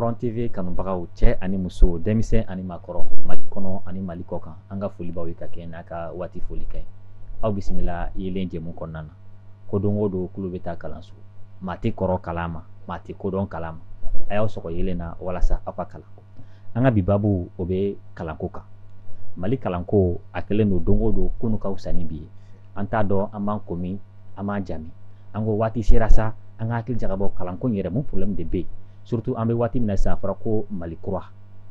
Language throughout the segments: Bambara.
Hɔrɔn TV kanubagaw cɛ ani muso denmisɛn ani maakɔrɔ Mali kɔnɔ ani Mali kɔ kan an ka foli b'aw ye ka kɛ n'a ka waati foli kɛ aw bisimila yelen jɛmu kɔnɔna na ko don o don kulo bɛ taa kalanso maa tɛ kɔrɔ kalan ma maa tɛ kodɔn kalan ma a y'aw sɔgɔ yelen na walasa aw ka kalan an ka bi babu o bɛ kalanko kan Mali kalanko a kɛlen don o don kunu ka fisa ni bi ye an t'a dɔn an b'an ko min an b'an jami an ko waati sera sa an ka hakili jagabɔ kalanko in yɛrɛ mun problème de bɛ yen surtout an bɛ waati min na sisan a fɔra ko Mali kura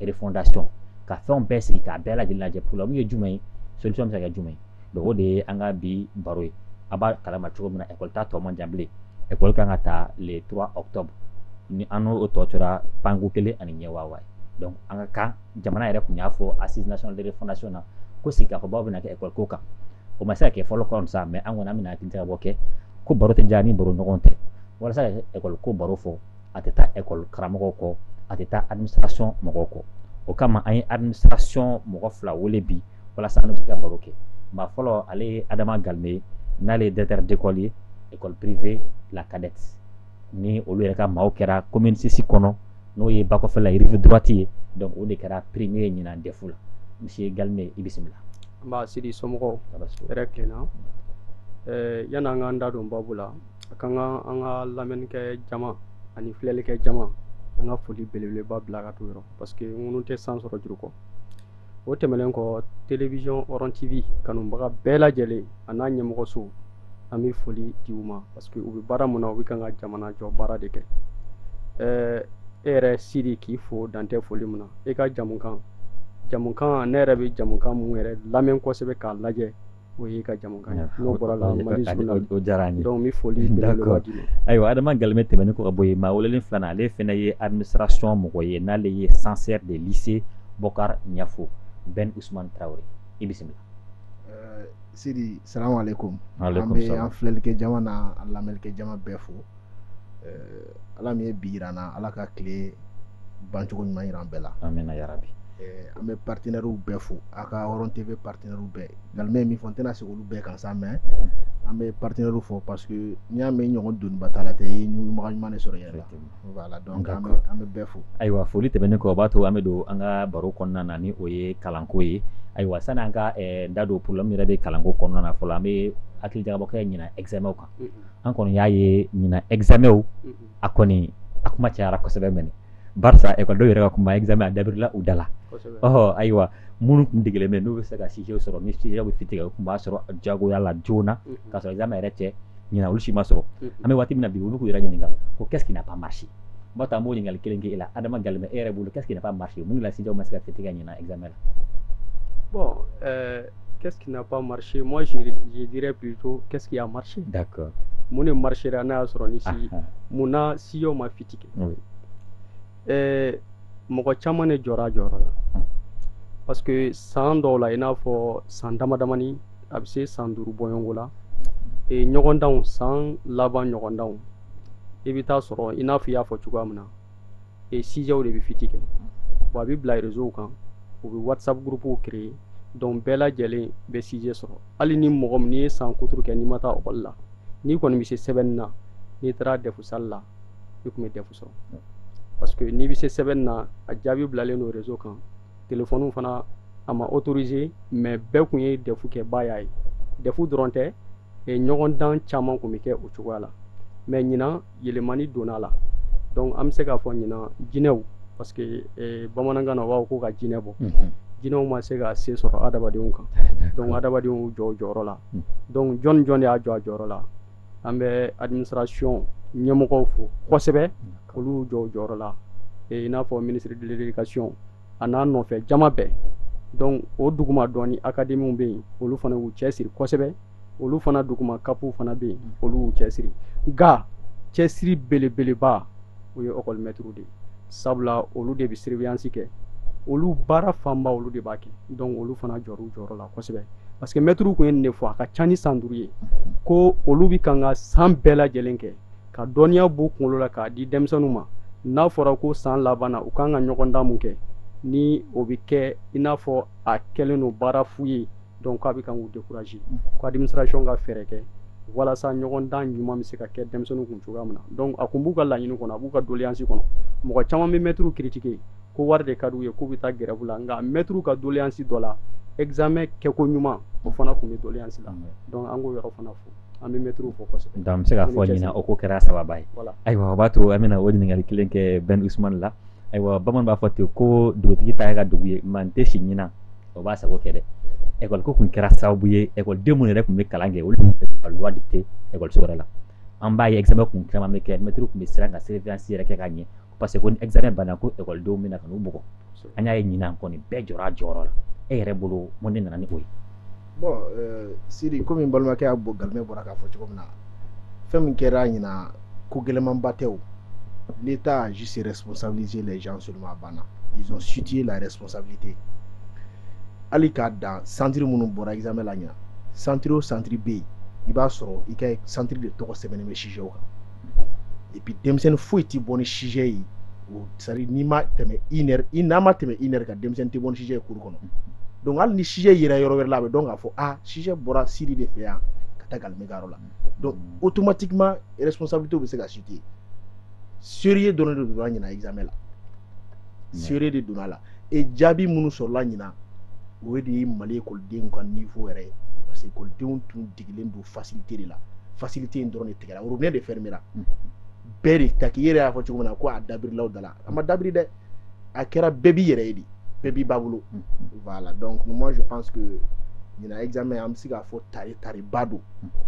refondation ka fɛnw bɛɛ sigi k'a bɛɛ lajɛlen lajɛ problème ye jumɛn ye solution bɛ se ka kɛ jumɛn ye donc o de ye an ka bi baro ye a b'a kalama cogo min na école ta tɔ man jan bilen école kan ka taa le 3 octobre ni an n'o tɔ tora panko kelen ani ɲɛ waa ye donc an ka kan jamana yɛrɛ tun y'a fɔ assise nationale de refondation na ko sigikafɔbaw bɛna kɛ école ko kan o ma se ka kɛ fɔlɔ kɔnɔ sa mais an kɔni an bɛna hakili jagabɔ kɛ ko baro tɛ diya ni baro ɲɔgɔn tɛ walasa ka école ko baro fɔ a tɛ taa école karamɔgɔw kɔ a tɛ taa administration mɔgɔw kɔ o kama an ye administration mɔgɔ fila wele bi walasa an bɛ se ka baro kɛ maa fɔlɔ ale ye Adama Galme ye n'ale ye directeur d'école ye école privée la cadette ni olu yɛrɛ ka maaw kɛra commune 6 kɔnɔ n'o ye bakɔfɛla ye rive droite ye donc o de kɛra premier ɲinan DEF la monsieur Galme i bisimila. N b'a Sidi somɔgɔw hɛrɛ tilenna yan'an k'an da don babu la a kan ka an ka lamɛnnikɛ jama ani filɛlikɛ jama an ka foli belebeleba bila ka t'o yɔrɔ parce que ŋunu tɛ san sɔrɔ juru kɔ o tɛmɛnen kɔ télévision Hɔrɔn TV kanubaga bɛɛ lajɛlen a n'a ɲɛmɔgɔso an bɛ foli di u ma parce que u bɛ baara mun na u bɛ kan ka jamana jɔ baara de kɛ e yɛrɛ Sidi k'i fo dantɛ foli mun na e ka jamukan ne yɛrɛ bɛ jamukan mun yɛrɛ lamɛn kosɛbɛ k'a lajɛ o ye ka jamukan ye n'o bɔra la Mali journal o diyara an ye donc n bɛ foli belebeleba di ayiwa Adama Galme tɛmɛnen kɔ ka bɔ yen maa welelen filanan ale fana ye administration mɔgɔ ye n'ale ye censeur de lycée Bokar Ɲafo Ben Ousmane Traoré i bisimila. Sidi salamu alaikum an bɛ an filɛlikɛ jama n'a lamɛnnikɛ jama bɛɛ fo ala min ye bi yira an na ala ka tile bancogo ɲuman yira an bɛɛ la amina yarabi an bɛ partenaires bɛɛ fo a ka Hɔrɔn TV partenaires bɛɛ Galme min fɔ n tɛna segin olu bɛɛ kan sa mais an bɛ partenaires fo parce que n'i y'a mɛn ɲɔgɔn doniba t'a la tɛ i ye ɲumaga ɲuman de sɔrɔ yɛrɛ la voilà donc an bɛ bɛɛ fo. Ayiwa foli tɛmɛnen kɔ o b'a to an bɛ don an ka baro kɔnɔna na ni o ye kalanko ye ayiwa sani an ka da don problème yɛrɛ bɛ kalanko kɔnɔna na fɔlɔ an bɛ hakili jagabɔ kɛ ɲina examen kan an kɔni y'a ye ɲina examen a kɔni a kuma cayara kosɛbɛ mɛnɛ barisa école dɔw yɛrɛ ka kuma examen a dabirila u da la ayiwa minnu tun degelen bɛ n'u bɛ se ka sujet sɔrɔ ni sujet bɛ fiti u tun b'a sɔrɔ jagoya la joona k'a sɔrɔ examen yɛrɛ cɛ ɲina olu si ma sɔrɔ an bɛ waati min na bi olu k'u yɛrɛ ɲininka ko qu'est-ce qui n'a pas marché n b'a to an b'o ɲininkali kelen kɛ e la Adama Galme e yɛrɛ bolo qu'est-ce qui n'a pas marché mun de la sujet ma se ka fiti ka ɲina examen la. Bon, qu'est-ce qui n'a pas marché? Moi, je dirais plutôt qu'est-ce qui a marché. D'accord. Mon ne marchera n'a sɔrɔ ni si mun na siyo ma fiti kɛ. Mɔgɔ caman ne jɔra la parce que san dɔw la i n'a fɔ san damadamani a bɛ se san 5 bɔɲɔngo la ɲɔgɔndanw san laban ɲɔgɔndanw i bɛ taa sɔrɔ i n'a fɔ i y'a fɔ cogoya min na sijɛw de bɛ fiti kɛ bon a bɛ bila réseau kan u bɛ WhatsApp groupe créer donc bɛɛ lajɛlen bɛ sijɛ sɔrɔ hali ni mɔgɔ min n'i ye san kuturu kɛ n'i ma taa école la n'i kɔni bɛ se sɛbɛnni na n'i taara DEF salle la i tun bɛ DEF sɔrɔ parce que n'i bɛ se sɛbɛnni na a jaabi bilalen don réseau kan téléphone fana a ma autorisé mais bɛɛ tun ye DEF kɛ ba y'a ye DEF dɔrɔn tɛ ɲɔgɔndan caman tun bɛ kɛ o cogoya la mais ɲinan yɛlɛmani donna la donc an bɛ se k'a fɔ ɲinan jinɛw parce que bamanankan na u b'a fɔ ko ka jinɛ bɔ jinɛw ma se ka se sɔrɔ adamadenw kan donc adamadenw jɔ o jɔyɔrɔ la donc jɔn de y'a jɔ a jɔyɔrɔ la an bɛ administration ɲɛmɔgɔw fo kosɛbɛ olu jɔ o jɔyɔrɔ la i n'a fɔ ministre de l'éducation a n'a nɔfɛ jama bɛɛ donc o duguma dɔɔni académies bɛ yen olu fana y'u cɛsiri kosɛbɛ olu fana duguma kapu fana bɛ yen olu y'u cɛsiri nka cɛsiri belebeleba o ye école maître de ye sabula olu de bɛ surveillance kɛ olu baara fanba olu de b'a kɛ donc olu fana jɔr'u jɔyɔrɔ la kosɛbɛ parce que maître kun ye nin de fɔ a ka ca ni san 5 ye ko olu bɛ kan ka san bɛɛ lajɛlen kɛ ka dɔnniya b'u kunkolo la k'a di denmisɛnninw ma n'a fɔra ko san laban na u kan ka ɲɔgɔndan mun kɛ ni o bɛ kɛ i n'a fɔ a kɛlen don baara fu ye donc k'a bɛ kan k'u décourager ko administration ka fɛɛrɛ kɛ walasa ɲɔgɔn dan ɲuman bɛ se ka kɛ denmisɛnninw kun cogoya min na donc a kun b'u ka laɲini kɔnɔ a b'u ka doléance kɔnɔ mɔgɔ caman bɛ maître critiquer ko wari de ka d'u ye k'u bɛ taa grève la nka maître ka doléance dɔ la examen kɛko ɲuman o fana kun bɛ doléance la donc an k'o yɔrɔ fana fo an bɛ maître fo kosɛbɛ. donc n bɛ se k'a fɔ ɲina o ko kɛra sababa ye. ayiwa o b'a to an bɛna o ɲininkali kelen kɛ Ben Usumani la ayiwa bamananw b'a fɔ ten ko dugutigi ta ye ka dugu ye maa n tɛ si ɲina o b'a sago kɛ dɛ école ko kun kɛra sababu ye école den minnu yɛrɛ kun bɛ kalan kɛ olu tun bɛ ka loi dicter école wɛrɛ la an b'a ye examen kun caman bɛ kɛ maître kun bɛ siran ka surveillance yɛrɛ kɛ ka ɲɛ parce que ko ni examen banna ko école denw bɛna ka n'u bugɔ an y'a ye ɲinan kɔni bɛɛ jɔra a jɔyɔrɔ la e yɛrɛ bolo mun de nana ni o ye. bon Sidi komi n balimakɛ y'a Galmɛ bɔra k'a fɔ cogo min na fɛn min kɛra ɲinan ko gɛlɛnmanba tɛ o l'État a juste responsabilisé les gens seulement a banna ils ont situé la responsabilité hali k'a dan centre minnu bɔra examen la ɲinan centre o centre bɛ yen i b'a sɔrɔ i ka centre de tɔgɔ sɛbɛnnen bɛ sujet kan et puis denmisɛnnin foyi tɛ bɔ ni sujet ye c'est à dire n'i ma tɛmɛ 1 heure n'a ma tɛmɛ 1 heure kan denmisɛnnin tɛ bɔ ni sujet ye cours kɔnɔ donc hali ni sujet yera yɔrɔ wɛrɛ la a bɛ dɔn k'a fɔ sujet bɔra Sidi de fɛ yan ka taa Galmɛ ka yɔrɔ la donc automatiquement responsabilité bɛ se ka situer sérieux dɔrɔn de donna ɲinan examen la sérieux de donna la et jaabi minnu sɔrɔla ɲinan o de ye Mali écoledenw ka niveau yɛrɛ ye parce que écoledenw tun degilen don facilité de la facilité in dɔrɔn de tigɛra robinet de fermera bɛɛ de ta k'i yɛrɛ y'a fɔ cogo min na ko a dabirilaw da la a ma dabiri dɛ a kɛra bɛɛ b'i yɛrɛ ye de bɛɛ b'i ba bolo voilà donc moi je pense que ɲinan examen an bɛ se k'a fɔ tare ba don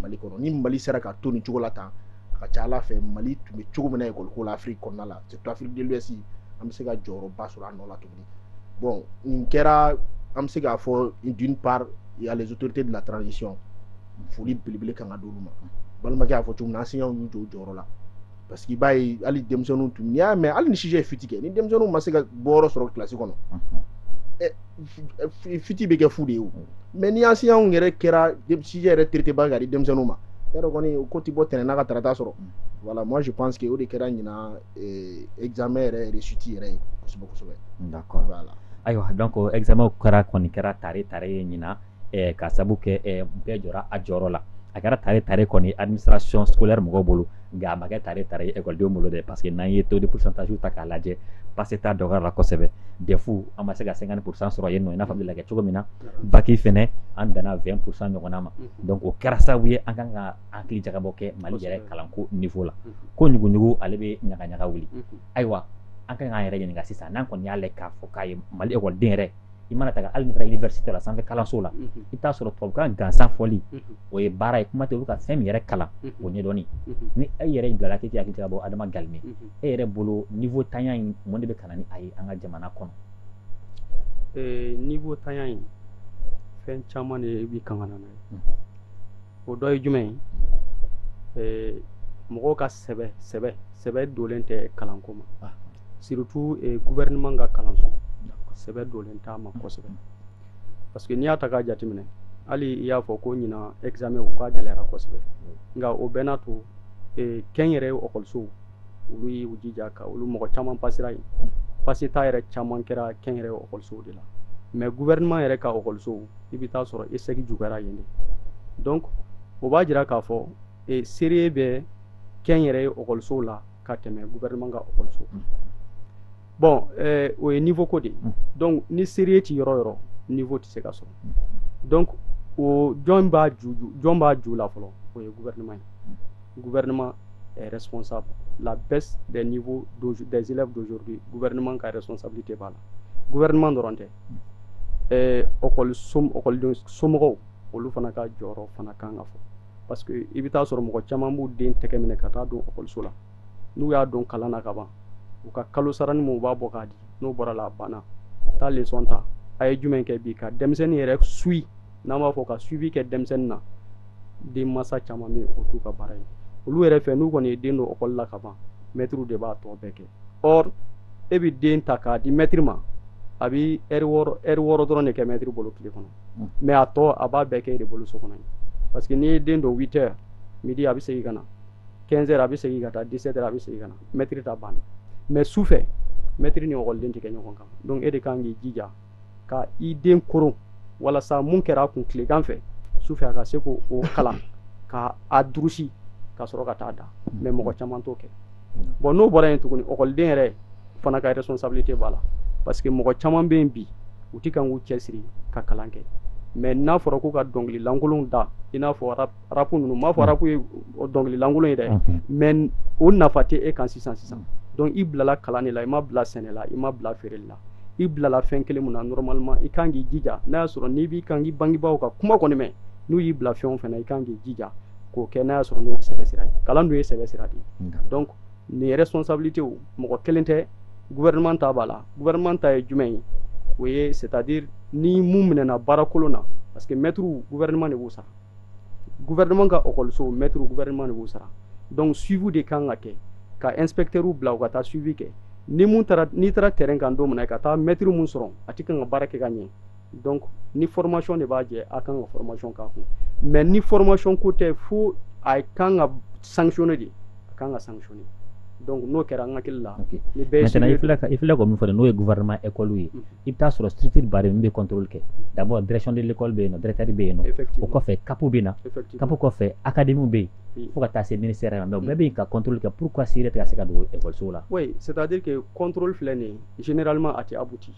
Mali kɔnɔ ni Mali sera ka to nin cogo la tan a ka ca Ala fɛ Mali tun bɛ cogo min na école ko la Afrique kɔnɔna la surtout Afrique de l'Ouest an bɛ se ka jɔyɔrɔba sɔrɔ a nɔ la tuguni bon nin kɛra an bɛ se k'a fɔ d'une part il y a les autorités de la transition foli belebele kan ka d'olu ma balimakɛ y'a fɔ cogo min na enseignants y'u jɔ o jɔyɔrɔ la parce que i b'a ye hali denmisɛnninw tun n'i y'a mɛn hali ni sujet ye fiti kɛ ni denmisɛnninw ma se ka bɔ yɔrɔ sɔrɔ kilasi kɔnɔ fiti bɛ kɛ fu de ye o mais ni enseignants yɛrɛ kɛra sujet yɛrɛ traité ba ka di denmisɛnninw ma yarɔ kɔni o ko tɛ bɔ tɛnɛn n'a ka tarata sɔrɔ voilà moi je pense que o de kɛra ɲinan examen yɛrɛ réussite yɛrɛ ye kosɛbɛ kosɛbɛ. d'accord voilà. ayiwa donc examen kɛra kɔni kɛra tare ye ɲinan ka sabu kɛ bɛɛ jɔra a jɔyɔrɔ la a kɛra tare kɔni administration scolaire mɔgɔw bolo nka a ma kɛ tare ye écoledenw bolo dɛ parce que n'an ye taux de pourcentage ta k'a lajɛ passé ta dɔgɔyara la kosɛbɛ DEF an ma se ka 50% sɔrɔ yen nɔ i n'a fɔ bɛ lajɛ cogo min na bac fɛnɛ an danna 20% ɲɔgɔnna ma donc o kɛra sababu ye an kan ka hakili jagabɔ kɛ Mali yɛrɛ kalanko niveau la ko ɲuguɲugu ale bɛ ɲagaɲaga wuli ayiwa an kan k'an yɛrɛ ɲininka sisan n'an kɔni y'a lajɛ k'a fɔ k'a ye Mali écoleden yɛrɛ i mana taga hali ni taara université la sanfɛ kalanso la i t'a sɔrɔ tubabukan gansan fɔli o ye baara ye kuma tɛ olu ka fɛn min yɛrɛ kalan o ɲɛdɔnni ni e yɛrɛ bilala k'e tɛ hakili jagabɔ Adama Galmɛ e yɛrɛ bolo niveau tanya in mun de bɛ ka na ni a ye an ka jamana kɔnɔ. niveau tanya in fɛn caman de bɛ kan ka na n'a ye o dɔ ye jumɛn ye mɔgɔw ka sɛbɛ dolen tɛ kalanko ma surtout gouvernement ka kalanso sɛbɛ dolen t'a ma kosɛbɛ parce que n'i y'a ta k'a jateminɛ hali i y'a fɔ ko ɲinan examen o ka gɛlɛyara kosɛbɛ nka o bɛɛ n'a to kɛnyɛrɛye ekɔlisow olu y'u jija ka olu mɔgɔ caman pasira yen pasi ta yɛrɛ caman kɛra kɛnyɛrɛye ekɔlisow de la mais gouvernement yɛrɛ ka ekɔlisow i bɛ taa sɔrɔ échec juguyara yen de donc o b'a jira k'a fɔ seere bɛ kɛnyɛrɛye ekɔlisow la ka tɛmɛ gouvernement ka ekɔliso. Bon, o ye niveau ko de ye donc ni sérieux ti yɔrɔ yɔrɔ niveau tɛ se ka sɔrɔ donc o jɔn b'a ju la fɔlɔ o ye gouvernement ye gouvernement est responsable la baisse des niveaux des élèves d'aujourd'hui gouvernement ka responsabilité b'a la gouvernement dɔrɔn tɛ ekɔliden somɔgɔw olu fana ka jɔyɔrɔ fana kan ka fɔ parce que i bɛ taa sɔrɔ mɔgɔ caman b'u den tɛgɛ minɛ ka taa don ekɔliso la n'u y'a don kalan na ka ban u ka kalo sarani min u b'a bɔ k'a di n'o bɔra la a banna taa leçon ta a ye jumɛn kɛ bi ka denmisɛnnin yɛrɛ suit n'an b'a fɔ ka suivi kɛ denmisɛnnin na den masa caman bɛ o t'u ka baara ye olu yɛrɛ fɛ n'u kɔni ye den don ekɔli la ka ban maître de b'a tɔ bɛɛ kɛ or e bɛ den ta k'a di maître ma a bɛ heure wɔɔrɔ dɔrɔn de kɛ maître bolo tile kɔnɔ mais a tɔ a b'a bɛɛ kɛ e de bolo so kɔnɔ ye parce que n'i ye den don 8 heures midi a bɛ segin ka na 15 heures a bɛ segin ka taa 17 heures a bɛ segin ka na maître ta banna mais sufɛ maître ni ekɔliden tɛ kɛ ɲɔgɔn kan donc e de kan k'i jija ka i den koron walasa mun kɛra a kun tilegan fɛ sufɛ a ka se k'o kalan ka a durusi ka sɔrɔ ka taa da mais mɔgɔ caman t'o kɛ bon n'o bɔra yen tuguni ɔkɔliden yɛrɛ fana ka responsabilité b'a la parce que mɔgɔ caman bɛ yen bi u ti kan k'u cɛsiri ka kalan kɛ mais n'a fɔra ko ka dɔnkili lankolon da i n'a fɔ rapu ninnu m'a fɔ rapu ye dɔnkili lankolon ye dɛ mais o nafa tɛ e kan sisan donc i bilala kalan de la i ma bila sɛnɛ la i ma bila feereli la i bilala fɛn kelen mun na normalement i kan k'i jija n'a y'a sɔrɔ n'i b'i kan k'i bangebaaw ka kuma kɔni mɛn n'u y'i bila fɛnw fɛnɛ i kan k'i jija k'o kɛ n'a y'a sɔrɔ n'o ye sɛbɛ sira ye kalan dun ye sɛbɛ sira de ye donc nin responsabilité o mɔgɔ kelen tɛ gouvernement ta b'a la gouvernement ta ye jumɛn ye o ye c'est à dire ni mun minɛna baarakolon na parce que maître gouvernement de b'o sara gouvernement ka ɔkɔliso maître gouvernement de b'o sara donc suivi de kan ka kɛ ka inspecteur bila u ka taa suivi kɛ n'i taara terrain kan don min na ka taa maître mun sɔrɔ a ti kan ka baara kɛ ka ɲɛ donc ni formation de b'a jɛ a kan ka formation k'a kun mais ni formation ko tɛ fo a kan ka sanctionner de a kan ka sanctionner donc n'o kɛra an hakili la ni bɛɛ maintenant i filɛ ka min fɔ dɛ n'o ye gouvernement école ye i bɛ taa sɔrɔ structure baari min bɛ contrôle kɛ d'abord direction de l'école bɛ yen nɔ directeur bɛ yen nɔ o kɔfɛ CAP bɛ na CAP kɔfɛ académie bɛ yen fo ka taa se ministère ma mais o bɛɛ bɛ yen ka contrôle kɛ pourquoi si yɛrɛ tɛ ka se ka don écoleso la oui c'est à dire que contrôle filɛ nin ye généralement a tɛ abouti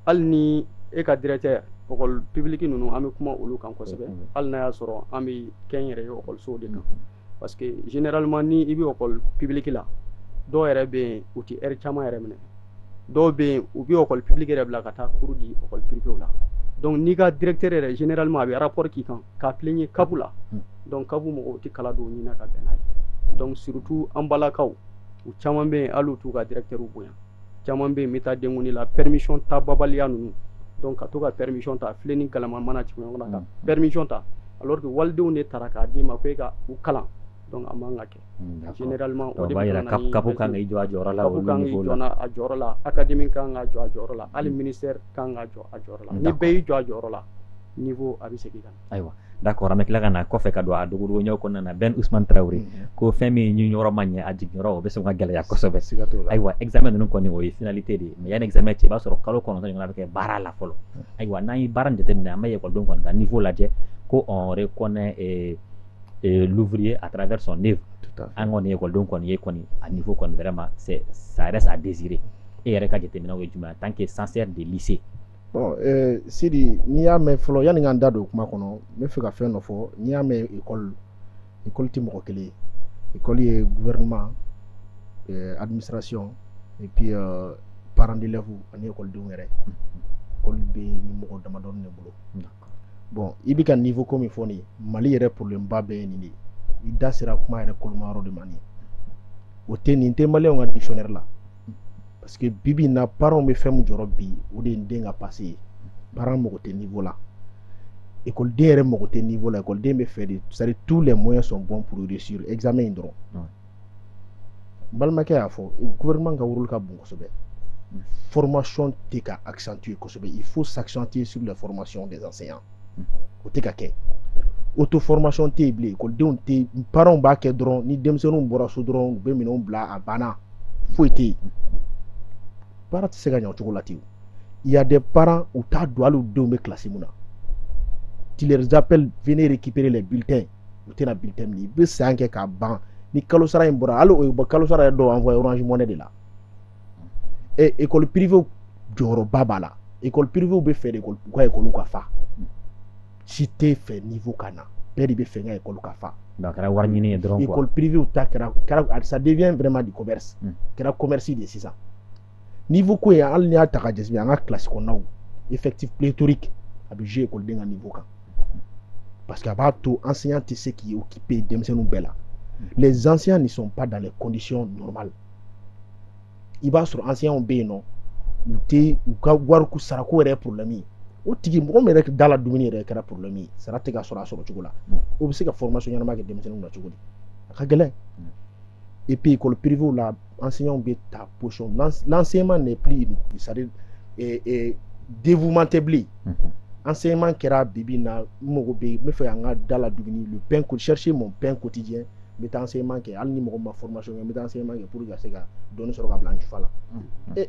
hali ni e ka directeur école publique ninnu an bɛ kuma olu kan kosɛbɛ hali n'a y'a sɔrɔ an bɛ kɛnyɛrɛye écoleso de kan parce que généralement ni i bɛ école publique la dɔw yɛrɛ bɛ yen u ti heure caman yɛrɛ minɛ dɔw bɛ yen u bɛ école publique yɛrɛ bila ka taa cours di école privée la donc n'i ka directeur yɛrɛ généralement a bɛ rapport k'i kan k'a plaigner CAP la donc CAP mɔgɔw ti kala don ɲini na ka bɛn n'a ye donc surtout an balakaw u caman bɛ yen hali u t'u ka directeur bonya caman bɛ yen n bɛ taa denkuni la permission tababaliya ninnu donc ka to ka permission ta filɛ ni galama mana ci ɲɔgɔn na ka permission ta alors que walidenw de taara k'a d'i ma ko e ka u kalan donc a man ka kɛ généralement o de bɛ na ni CAP kan k'i jɔ a jɔyɔrɔ la CAP kan k'i jɔ a jɔyɔrɔ la académie kan ka jɔ a jɔyɔrɔ la hali ministère kan ka jɔ a jɔyɔrɔ la ni bɛɛ y'i jɔ a jɔyɔrɔ la niveau a bɛ segin ka na ayiwa d'accord an bɛ tila ka na kɔfɛ ka don a dogodogoɲɛw kɔnɔna na Ben Ousmane Traoré ko fɛn min ɲinyɔrɔ ma ɲɛ a jiginyɔrɔ o bɛ sɔn ka gɛlɛya kosɛbɛ ayiwa examen ninnu kɔni o ye finalité de ye mais yanni examen cɛ i b'a sɔrɔ kalo 9 ɲɔgɔn bɛ kɛ baara la fɔlɔ ayiwa n'an ye baara in jateminɛ an bɛ ekɔlidenw kɔni ka niveau lajɛ ko on reconnaît l'ouvrier à travers son œuvre an kɔni ekɔlidenw kɔni ye kɔni a niveau kɔni vraiment ça reste à désirer e yɛrɛ ka jateminɛw ye jumɛn en tant que censeur de lycée bon Sidi n'i y'a mɛn fɔlɔ yanni k'an da don kuma kɔnɔ n bɛ fɛ ka fɛn dɔ fɔ n'i y'a mɛn école tɛ mɔgɔ kelen ye école ye gouvernement administration et puis parents d'élèves ani écoledenw yɛrɛ école bɛ ni mɔgɔ damadɔni de bolo bon i bɛ ka niveau ko min fɔ nin ye Mali yɛrɛ problème ba bɛɛ ye nin de ye i da sera kuma yɛrɛ kolomayɔrɔ de ma nin o tɛ nin tɛ maliyɛnw ka dictionnaire la parce que bibi na parents bɛ fɛn min jɔrɔ bi o de ye n den ka passé ye parents mago tɛ niveau la écoleden yɛrɛ mago tɛ niveau la écoleden bɛ fɛ de c'est à dire tous les moyens sont bons pour réussir examen in dɔrɔn balimakɛ y'a fɔ gouvernement ka rôle ka bon kosɛbɛ formation tɛ ka accentuer kosɛbɛ il faut s'accentuer sur les formations des enseignants o tɛ ka kɛ auto formation tɛ yen bilen écoledenw tɛ parents b'a kɛ dɔrɔn ni denmisɛnninw bɔra so dɔrɔn u bɛ minɛnw bila a banna foyi tɛ yen baara tɛ se ka ɲɛ o cogo la ten il y a des parents u t'a don hali u denw bɛ classe mun na tu les appelles venez récupérer les bulletins u tɛna bulletin minɛ i bɛ san kɛ k'a ban ni kalo sara in bɔra hali o kalo sara yɛrɛ dɔw envoyé Orange Money de la école privée jɔyɔrɔba b'a la école privée bɛ fɛ de u ka école ka fa si tɛ fɛ niveau ka na bɛɛ de bɛ fɛ n ka école ka fa donc kɛra wari ɲini ye dɔrɔn quoi école privée ta kɛra ça devient vraiment du commerce kɛra commerce de sisan niveau ko ye hali n'i y'a ta ka jateminɛ an ka classe kɔnɔnaw effectif pléthorique a bɛ jouer écoleden ka niveau kan parce que a b'a to enseignant tɛ se k'i occuper denmisɛnninw bɛɛ la les enseignants ne sont pas dans les conditions normales i b'a sɔrɔ enseignants bɛ yen nɔ u ka wariku sarako yɛrɛ ye problème ye o tigi mɔgɔ min yɛrɛ da la dumuni yɛrɛ kɛra problème ye sara tɛ ka sɔrɔ a sɔrɔ cogo la o bɛ se ka formation ɲɛnama kɛ denmisɛnninw na cogo di a ka gɛlɛn et puis école privée la enseignants bɛ ta position l'enseignement n'est plus c'est-à-dire dévouement tɛ bilen enseignement kɛra bibi na mɔgɔ bɛ n bɛ fɛ an ka da la dumuni le pain chercher mon pain quotidien n bɛ taa enseignement kɛ hali ni mɔgɔ ma formation kɛ n bɛ taa enseignement kɛ pour que ka se ka dɔnni sɔrɔ ka bila n jufa la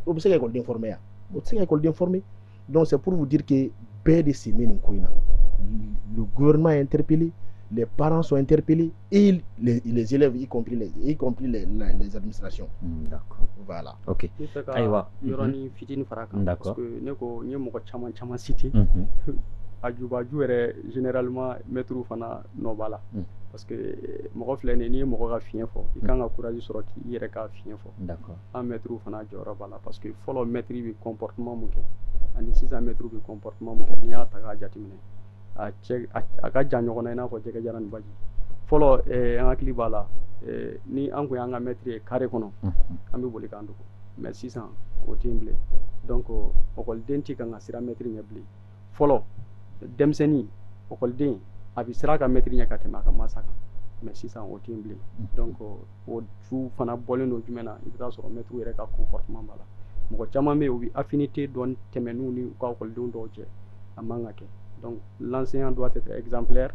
o bɛ se ka écoleden former ya o tɛ se ka écoleden former donc c'est pour vous dire que bɛɛ de sen bɛ nin ko in na le gouvernement est interpellé les parents sont interpellés et les élèves, y compris les administrations. D'accord. Voilà. Ok. Aïwa. Yoroni fitini faraka. D'accord. Parce que neko nye moko chama cité. Ajubaju ere généralement mettre fana no bala. Parce que moko flene ni moko ga fien fo. I kan ga courage soro ki yere ka fien fo. D'accord. En mettre fana jora bala parce que follow mettre bi comportement mu ke. Ani sisa mettre bi comportement mu ke ni ya taga jatimine. A ka jan ɲɔgɔn na i n'a fɔ jɛgɛ jara ni baji fɔlɔ an hakili b'a la ni an kun y'an ka mɛtiri ye kare kɔnɔ an bɛ boli k'an dogo mais sisan o tɛ yen bilen donc ɔkɔliden ti kan ka siran mɛtiri ɲɛ bilen fɔlɔ denmisɛnnin ɔkɔliden a bɛ siran a ka mɛtiri ɲɛ ka tɛmɛ a ka mansa kan mais sisan o tɛ yen bilen donc o su fana bɔlen don jumɛn na i bɛ taa sɔrɔ mɛtiriw yɛrɛ ka comportement b'a la mɔgɔ caman bɛ yen u bɛ affinité dɔn tɛmɛ n'u ni u ka ɔkɔlidenw dɔw cɛ a man ka kɛ. Donc l'enseignant doit être exemplaire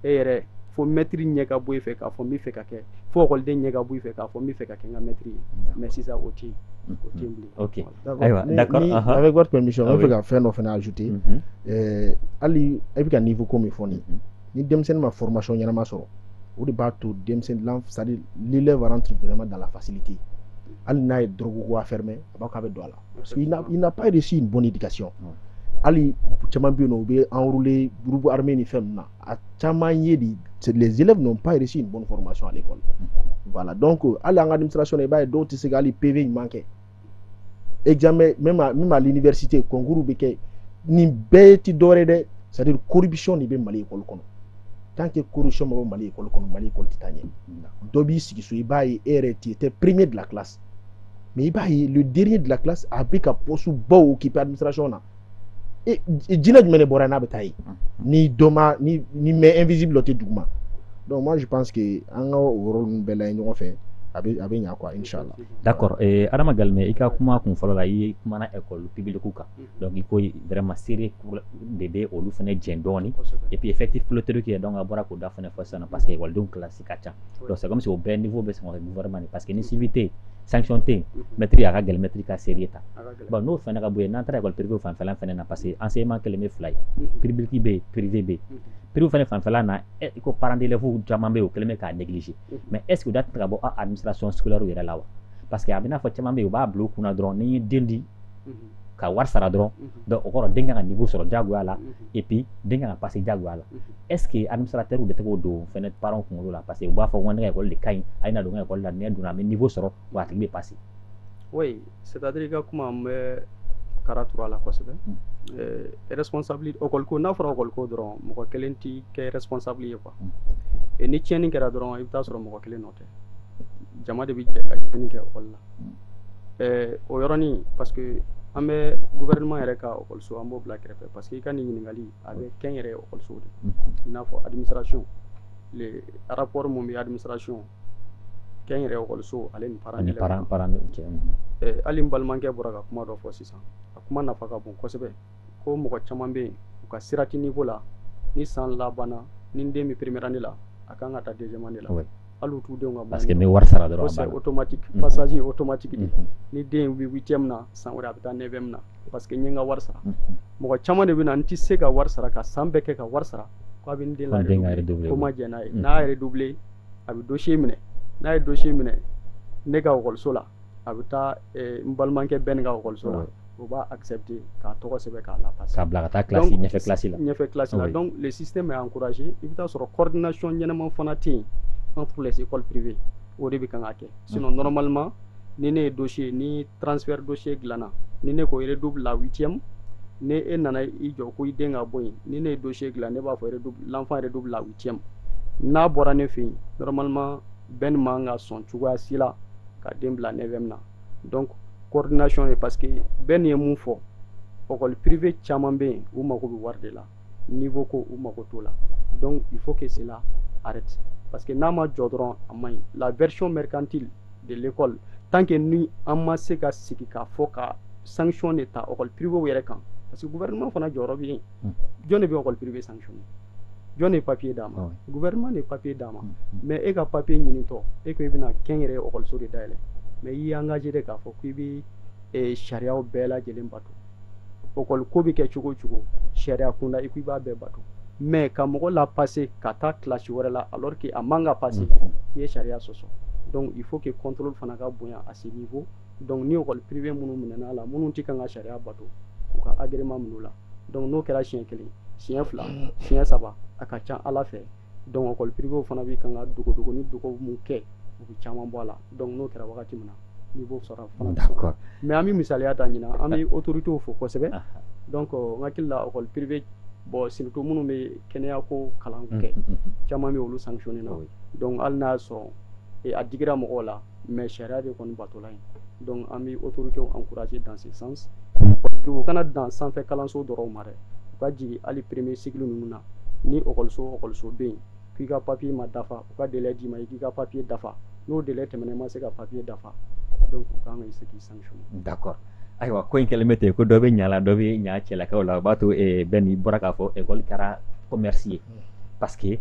et il faut mettre ɲɛ ka bɔ i fɛ k'a fɔ n bɛ fɛ ka kɛ fo ɔkɔliden ɲɛ ka bɔ i fɛ k'a fɔ n bɛ fɛ ka kɛ n ka maître ye mais sisan o tɛ yen o tɛ yen bilen. Ok. D'accord. Avec votre permission an bɛ fɛ ka fɛn dɔ fana ajouter hali i bɛ ka niveau ko min fɔ nin ni denmisɛnnin ma formation ɲɛnama sɔrɔ o de b'a to denmisɛnnin c'est-à-dire l'élève rentre vraiment dans la facilité hali n'a ye drogue ko affaire mɛn a b'a k'a bɛ don a la parce qu'il n'a pas reçu une bonne éducation. Ali caman bɛ yen nɔ u bɛ enrôler groupe armé ni fɛn ninnu na a caman ye de les élèves n'ont pas reçu une bonne formation à l'école. Voilà donc hali an ka administration i b'a ye dɔw tɛ se ka hali PV ɲuman kɛ examen même à l'université concours bɛ kɛ nin bɛɛ tɛ dɔwɛrɛ ye dɛ c'est-à-dire corruption de bɛ Mali école kɔnɔ tant que corruption ma bɔ Mali école kɔnɔ Mali école tɛ taa ɲɛ dɔ b'i sigi so i b'a ye e yɛrɛ tu étais premier de la classe mais i b'a ye le dernier de la classe a bɛ ka poste baw occuper administration na. Jinɛ jumɛn de bɔra n'a bɛ taa yen ni dɔma ni mɛ invisible tɛ duguma donc moi je pense que an ka o yɔrɔ ninnu bɛɛ lajɛ ɲɔgɔn fɛ a bɛ ɲa quoi inchallah. D'accord. Adama Galmɛ i ka kuma kun fɔlɔ la i ye kumana école publique kan donc i ko vraiment seere de bɛ olu fana jɛn dɔɔni et puis effectif pilotique ye donc a bɔra k'o da fana fɔ sisan parce que écoledenw classe ka ca donc c'est comme si o bɛɛ niveau bɛ sɔn ka gouvernement parce que ni suivi tɛ yen sanction tɛ yen maître a ka gɛlɛn maître ka seere ta bon n'o fana ka bɔ yen n'an taara école privée fanfɛla fana na parce que enseignement kelen bɛ fila ye public bɛ yen privé bɛ yen privé fana fanfɛla na i ko parents d'élèves caman bɛ yen o kelen bɛ k'a négliger mais est ce que o da tɛ ka bɔ administration scolaire yɛrɛ la wa parce que a bɛ n'a fɔ caman bɛ yen u b'a bila u kunna dɔrɔn ni ye den di ka wari sara dɔrɔn donc o kɔrɔ den kan ka niveau sɔrɔ jagoya la et puis den kan ka passer jagoya la est ce que administrateur de tɛ k'o don fɛnɛ parents kunkolo la parce que u b'a fɔ ko ne ka école de ka ɲi a ye na don n ka école la ni ne donna an bɛ niveau sɔrɔ wa a tigi bɛ passer. Oui, c'est-à-dire i ka kuma n bɛ kara turu a la kosɛbɛ responsabilité école ko n'a fɔra école ko dɔrɔn mɔgɔ kelen tɛ kɛ responsable ye quoi et ni tiɲɛni kɛra dɔrɔn i bɛ taa sɔrɔ mɔgɔ kelen nɔ tɛ jama de bɛ jɛ ka tiɲɛni kɛ école la o yɔrɔnin parce que an bɛ gouvernement yɛrɛ ka école an b'o bila kɛrɛfɛ parce que i ka nin ɲininkali a bɛ kɛn yɛrɛ école de i n'a fɔ administration les rapports mun bɛ administration kɛn yɛrɛ école ale ni parents hali n balimakɛ bɔra ka kuma dɔ fɔ sisan a kuma nafa ka bon kosɛbɛ ko mɔgɔ caman bɛ yen u ka sira tɛ niveau la ni san labanna ni n den bɛ première année la a kan ka taa deuxième année la hali u t'u denw ka parce que n bɛ wari sara dɔrɔn c'est automatique passage automatique de ni den bɛ 8e na san wɛrɛ a bɛ taa 9e na parce que n ye n ka wari sara mɔgɔ caman de bɛ na n tɛ se ka wari sara ka san bɛɛ kɛ ka wari sara ko a bɛ n den la redoubler ko ma jɛ n'a ye n'a yɛrɛ redoubler a bɛ dossier minɛ n'a ye dossier minɛ ne ka école la a bɛ taa n balimakɛ bɛɛ ni ka école la o b'a accepter k'a tɔgɔ sɛbɛn k'a la passer k'a bila ka taa classe ɲɛfɛ classe la ɲɛfɛ classe la donc le système est encouragé i bɛ taa sɔrɔ coordination ɲɛnama fana tɛ yen entre les écoles privées o de bɛ kan ka kɛ sinon normalement ni ne ye dossier ni transfert dossier dilanna ni ne ko redouble la 8e ni e nana i jɔ ko i den ka bɔ yen ni ne ye dossier dilan ne b'a fɔ l'enfant redouble la 8e n'a bɔra ne fɛ yen normalement bɛɛ ni man ka sɔn cogoya si la ka den bila 9e na donc coordination est parce que bɛɛ ni ye mun fɔ école privée caman bɛ yen u mago bɛ wari de la niveau ko u mago t'o la donc il faut que cela arrête parce que n'a ma jɔ dɔrɔn a man ɲi la version mercantile de l'école tant que ni an ma se ka sigi k'a fɔ ka sanction de ta école privée yɛrɛ kan parce que gouvernement fana jɔyɔrɔ bɛ yen jɔn de bɛ école privée sanctionner jɔn de ye papier d'a ma gouvernement de ye papier d'a ma mais e ka papier ɲinitɔ e ko i bɛna kɛnyɛrɛ école de dayɛlɛ mais i y'i engagé de k'a fɔ k'i bɛ sariyaw bɛɛ lajɛlen bato école ko bɛ kɛ cogo o cogo sariya kunda i ko i b'a bɛɛ bato mais ka mɔgɔ la passer ka taa classe wɛrɛ la alors que a man ka passer i ye sariya sɔsɔ. Donc il faut que contrôle fana ka bonya à ce niveau. Donc ni école privée minnu minɛna la minnu tɛ kan ka sariya bato u ka agrément minnu la. Donc n'o kɛra siɲɛ kelen siɲɛ fila siɲɛ saba a ka ca Ala fɛ. Donc école privée fana bi kan ka dogo ni dogo mun kɛ u bi caman bɔ a la. Donc n'o kɛra wagati min na niveau sɔrɔ fana bɛ sɔrɔ. Mais an bɛ misaliya ta ɲina an bɛ autorités fo kosɛbɛ. Donc n hakili la école privée bon surtout minnu bɛ kɛnɛya ko kalan kɛ caman bɛ olu sanctionné na. Donc hali n'a y'a sɔrɔ a digira mɔgɔw la mais sariya de kɔni batola yen. Donc an bɛ autorités encourager dans ce sens. U kana dan sanfɛ kalanso dɔrɔn ma dɛ u ka jigin hali premier cycle ninnu na ni école so bɛ yen k'i ka papier ma dafa u ka délai d'i ma i k'i ka papier dafa n'o délai tɛmɛna i ma se ka papier dafa donc u kan ka se k'i sanctionner. D'accord. Ayiwa ko in kɛlen bɛ ten ko dɔ bɛ ɲa la dɔ bɛ ɲa cɛlakaw la o b'a to bɛɛ n'i bɔra k'a fɔ école kɛra commerce ye parce que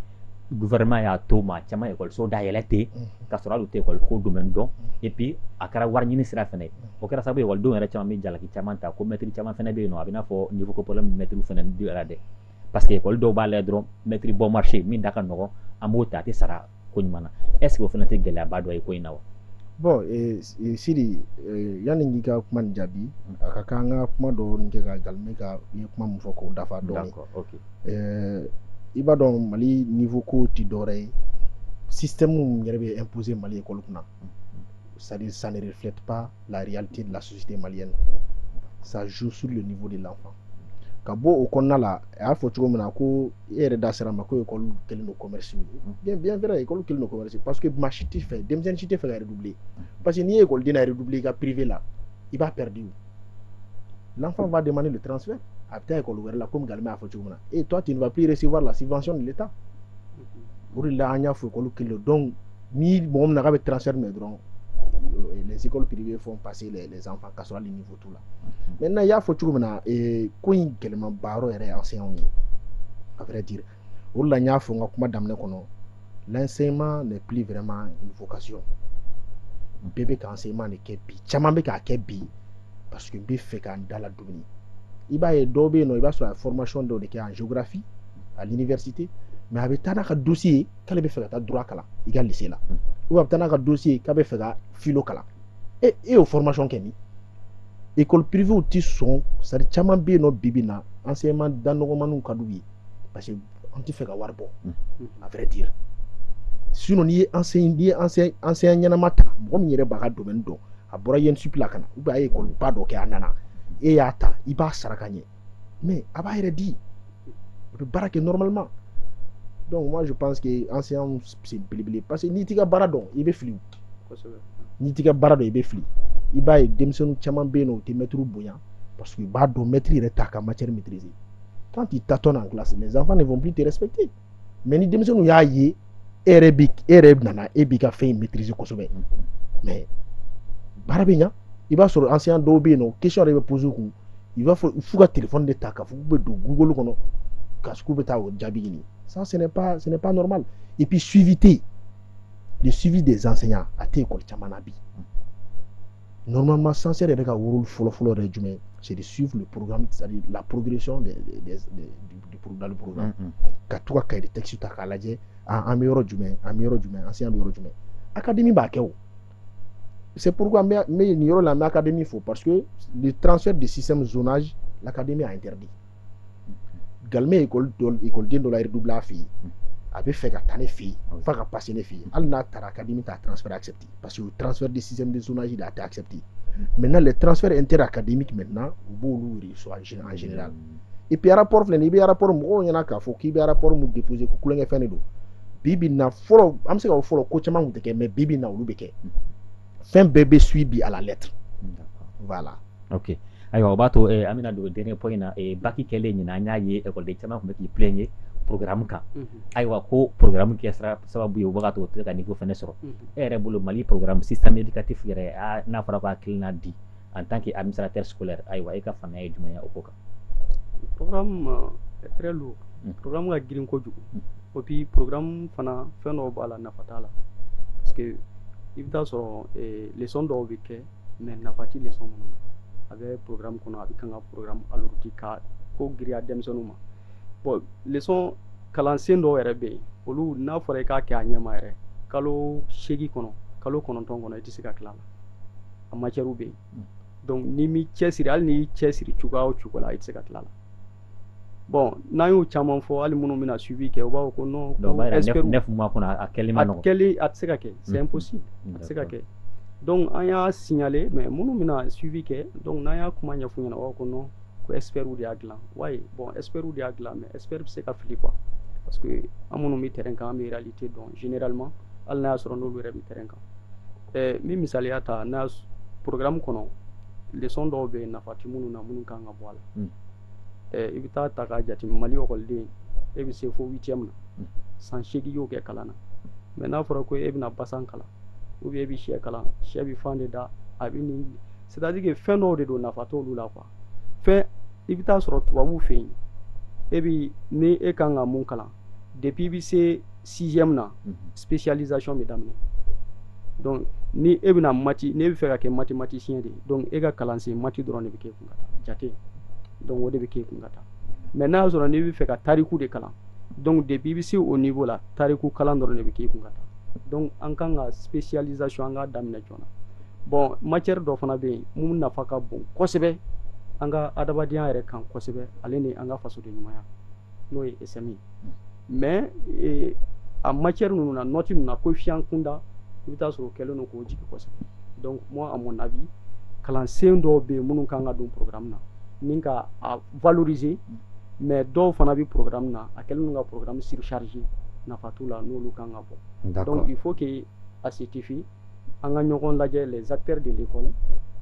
gouvernement y'a to maa caman école dayɛlɛ ten k'a sɔrɔ hali u tɛ école ko domaine dɔn et puis a kɛra wari ɲini sira fɛnɛ o kɛra sababu écoledenw yɛrɛ caman bɛ jalaki caman ta ko maître caman fɛnɛ bɛ yen nɔ a bɛ n'a fɔ niveau ko problème maître fɛnɛ dira dɛ parce que école dɔw b'a lajɛ dɔrɔn maître bon marché min da ka nɔgɔn an b'o ta a tɛ sara ko ɲuman na est ce que o fɛnɛ tɛ gɛlɛyaba dɔ ye ko in na wa. Bon Sidi yanni n k'i ka kuma nin jaabi a ka kan an ka kuma dɔ kɛ ka galime ka i ye kuma min fɔ k'o dafa dɔɔni. I b'a dɔn Mali niveau ko tɛ dɔwɛrɛ ye système min yɛrɛ bɛ imposer Mali école kunna c'est-à-dire ça ne reflète pas la réalité de la société malienne, ça joue sur le niveau de l'enfant. Ka bɔ o kɔnɔna la a y'a fɔ cogo min na ko e yɛrɛ da sera ma ko école kɛlen don commerce bien vrai école kɛlen don commerce parce que maa si tɛ fɛ denmisɛnnin si tɛ fɛ ka redoubler parce que n'i ye écoleden na redoubler i ka privé la i b'a perdu. L'enfant va demander le transfert a bɛ taa école wɛrɛ la comme Galime y'a fɔ cogo min na et toi tu ne vas plus recevoir la subvention de l'État. O de la an y'a fɔ école kɛlen don donc ni mɔgɔ min na k'a bɛ transfert minɛ dɔrɔn les écoles privées font passer les enfants ka sɔrɔ hali niveau t'u la. Maintenant i y'a fɔ cogo min na ko in gɛlɛmanba yɔrɔ yɛrɛ ye enseignants ye à vrai dire o de la n y'a fɔ n ka kuma daminɛ kɔnɔ l'enseignement n'est plus vraiment une vocation. Bɛɛ bɛ ka enseignement de kɛ bi caman bɛ k'a kɛ bi parce que n bɛ fɛ k'an da la dumuni i b'a ye dɔw bɛ yen nɔ i b'a sɔrɔ a ye formation dɔw de kɛ en géographie à l'université mais a bɛ taa n'a ka dossier k'ale bɛ fɛ ka taa droit kalan i ka lycée la ou a bɛ taa n'a ka dossier k'a bɛ fɛ ka philo kalan e y'o formation kɛ min école privée tɛ sɔn c'est-à-dire caman bɛ yen nɔ bi bi in na enseignement da nɔgɔmaninw ka d'u ye parce que an tɛ fɛ ka wari bɔ à vrai dire sinon n'i ye enseignant ɲɛnama ta mɔgɔ min yɛrɛ b'a ka domaine dɔn a bɔra INSUP la ka na ou bien a ye école ba dɔ kɛ a nana e y'a ta i b'a sara ka ɲɛ mais a b'a yɛrɛ di a bɛ baara kɛ normalement. Donc moi je pense que enseignant c'est belebele parce que n'i t'i ka baara dɔn i bɛ fili n'i t'i ka baara dɔn i bɛ fili i b'a ye denmisɛnninw caman bɛ yen nɔ u tɛ maître bonya parce que u b'a dɔn maître yɛrɛ t'a ka matière maîtriser quand il tâtonne en classe les enfants ne vont plus te respecter mais ni denmisɛnninw y'a ye e yɛrɛ nana e b'i ka fɛn maîtriser kosɛbɛ mais baara bɛ ɲa i b'a sɔrɔ enseignant dɔw bɛ yen nɔ question yɛrɛ bɛ poser u kun i b'a fɔ f'u ka téléphone de ta k'a fɔ k'u bɛ don Google kɔnɔ k'u bɛ taa o jaabi ɲini ça ce n'est pas normal et puis le suivi des enseignants a tɛ école caman na bi normalement censeur yɛrɛ ka rôle fɔlɔ yɛrɛ jumɛn c'est de suivre le programme c'est-à-dire la progression dans le programme ka to ka cahier de texte ta k'a lajɛ an bɛ yɔrɔ jumɛn enseignant bɛ yɔrɔ jumɛn académie b'a kɛ o c'est pourquoi n bɛ nin yɔrɔ la n bɛ académie fo parce que le transfert de système zonage l'académie a interdit. Galime écoleden dɔ la redoubler a fɛ yen a bɛ fɛ ka taa ne fɛ yen f'a ka passer ne fɛ yen hali n'a taara académie t'a transfert accepté parce que le transfert de système de zonage de a tɛ accepté. Maintenant les transferts interacadémiques maintenant u b'olu reçoit en général et puis rapport filɛ nin i bɛ rapport mɔgɔw ɲɛna k'a fɔ k'i bɛ rapport mun déposer ko kulonkɛ fɛn de don bi bi in na fɔlɔ an bɛ se ka fɔ fɔlɔ ko caman tun tɛ kɛ mais bi bi in na olu bɛ kɛ fɛn bɛɛ bɛ suivi à la lettre voilà. Ok. Ayiwa o b'a to an bɛna don dernier point na baki kɛlen ɲinan an y'a ye écoleden caman tun bɛ k'i plaigner programme kan ayiwa ko programme kɛra sababu ye o bɛ ka to o tɛ ka niveau fɛnɛ sɔrɔ e yɛrɛ bolo Mali programme système éducatif yɛrɛ n'a fɔra ko hakilina di en tant que administrateur scolaire ayiwa e ka faamuya ye jumɛn ye o ko kan. Programme est très lourd programme ka girin kojugu et puis programme fana fɛn dɔw b'a la nafa t'a la parce que i bɛ taa sɔrɔ leçon dɔw bɛ kɛ mais nafa tɛ leçon minnu na a bɛ programme kɔnɔ a bɛ kan ka programme alourdi ka ko giriya denmisɛnninw ma bon leçon kalansen dɔw yɛrɛ bɛ yen olu n'a fɔra i k'a kɛ a ɲɛma yɛrɛ kalo 8 kɔnɔ kalo 9 kɔnɔ i tɛ se ka tila a la a matière bɛ yen donc n'i m'i cɛsiri hali n'i cɛsiri cogoya o cogo la i tɛ se ka tila a la bon n'an y'o caman fɔ hali minnu bɛna suivi kɛ u b'a fɔ ko non donc 9 mois kɔnɔ a kɛli ma nɔgɔn a kɛli a tɛ se ka kɛ c'est impossible a tɛ se ka kɛ donc an y'a signaler mais minnu bɛna suivi kɛ donc n'an y'a kuma ɲɛf'u ɲɛna u b'a fɔ ko non ko expert de y'a dilan ouais bon expert de y'a dilan mais expert bɛ se ka fili quoi parce que an minnu bɛ terrain kan an bɛ réalité dɔn généralement hali n'a y'a sɔrɔ n'olu yɛrɛ bɛ terrain kan n bɛ misaliya ta n'a programme kɔnɔ leçon dɔw bɛ yen nafa tɛ minnu na minnu kan ka bɔ a la i bɛ taa ta k'a jate Mali ɔkɔliden e bɛ se fo 8e na san 8 y'o kɛ kalan na mais n'a fɔra ko e bɛna basan kalan ou bien e bɛ sɛ kalan sɛ bɛ fan de da a bɛ nin c'est à dire que fɛn dɔw de don nafa t'olu la quoi fɛn i bɛ taa sɔrɔ tubabuw fɛ yen e bɛ ni e kan ka mun kalan depuis i bɛ se 6e na spécialisation bɛ daminɛ donc ni e bɛna mati ne bɛ fɛ ka kɛ mathématicien de donc e ka kalansen mati dɔrɔn de bɛ kɛ kun ka taa jate donc o de bɛ kɛ kun ka taa mais n'a y'a sɔrɔ n'i bɛ fɛ ka tariku de kalan donc depuis i bɛ se au niveau la tariku kalan dɔrɔn de bɛ kɛ kun ka taa donc an kan ka spécialisation an k'a daminɛ joona bon matière dɔ fana bɛ yen mun nafa ka bon kosɛbɛ an ka adamadenya yɛrɛ kan kosɛbɛ ale ni an ka fasoden ɲumanya n'o ye SMI mais a matière ninnu na note ninnu na coefficient kunda i bɛ taa sɔrɔ o kɛlen don k'o jigin kosɛbɛ donc moi à mon avis kalansen dɔw bɛ yen minnu kan ka don programme na ni ka a valoriser mais dɔw fana bɛ programme na a kɛlen don ka programme surchargé nafa t'u la n'olu kan ka bɔ donc il faut que a certifie an ka ɲɔgɔn lajɛ les acteurs de l'école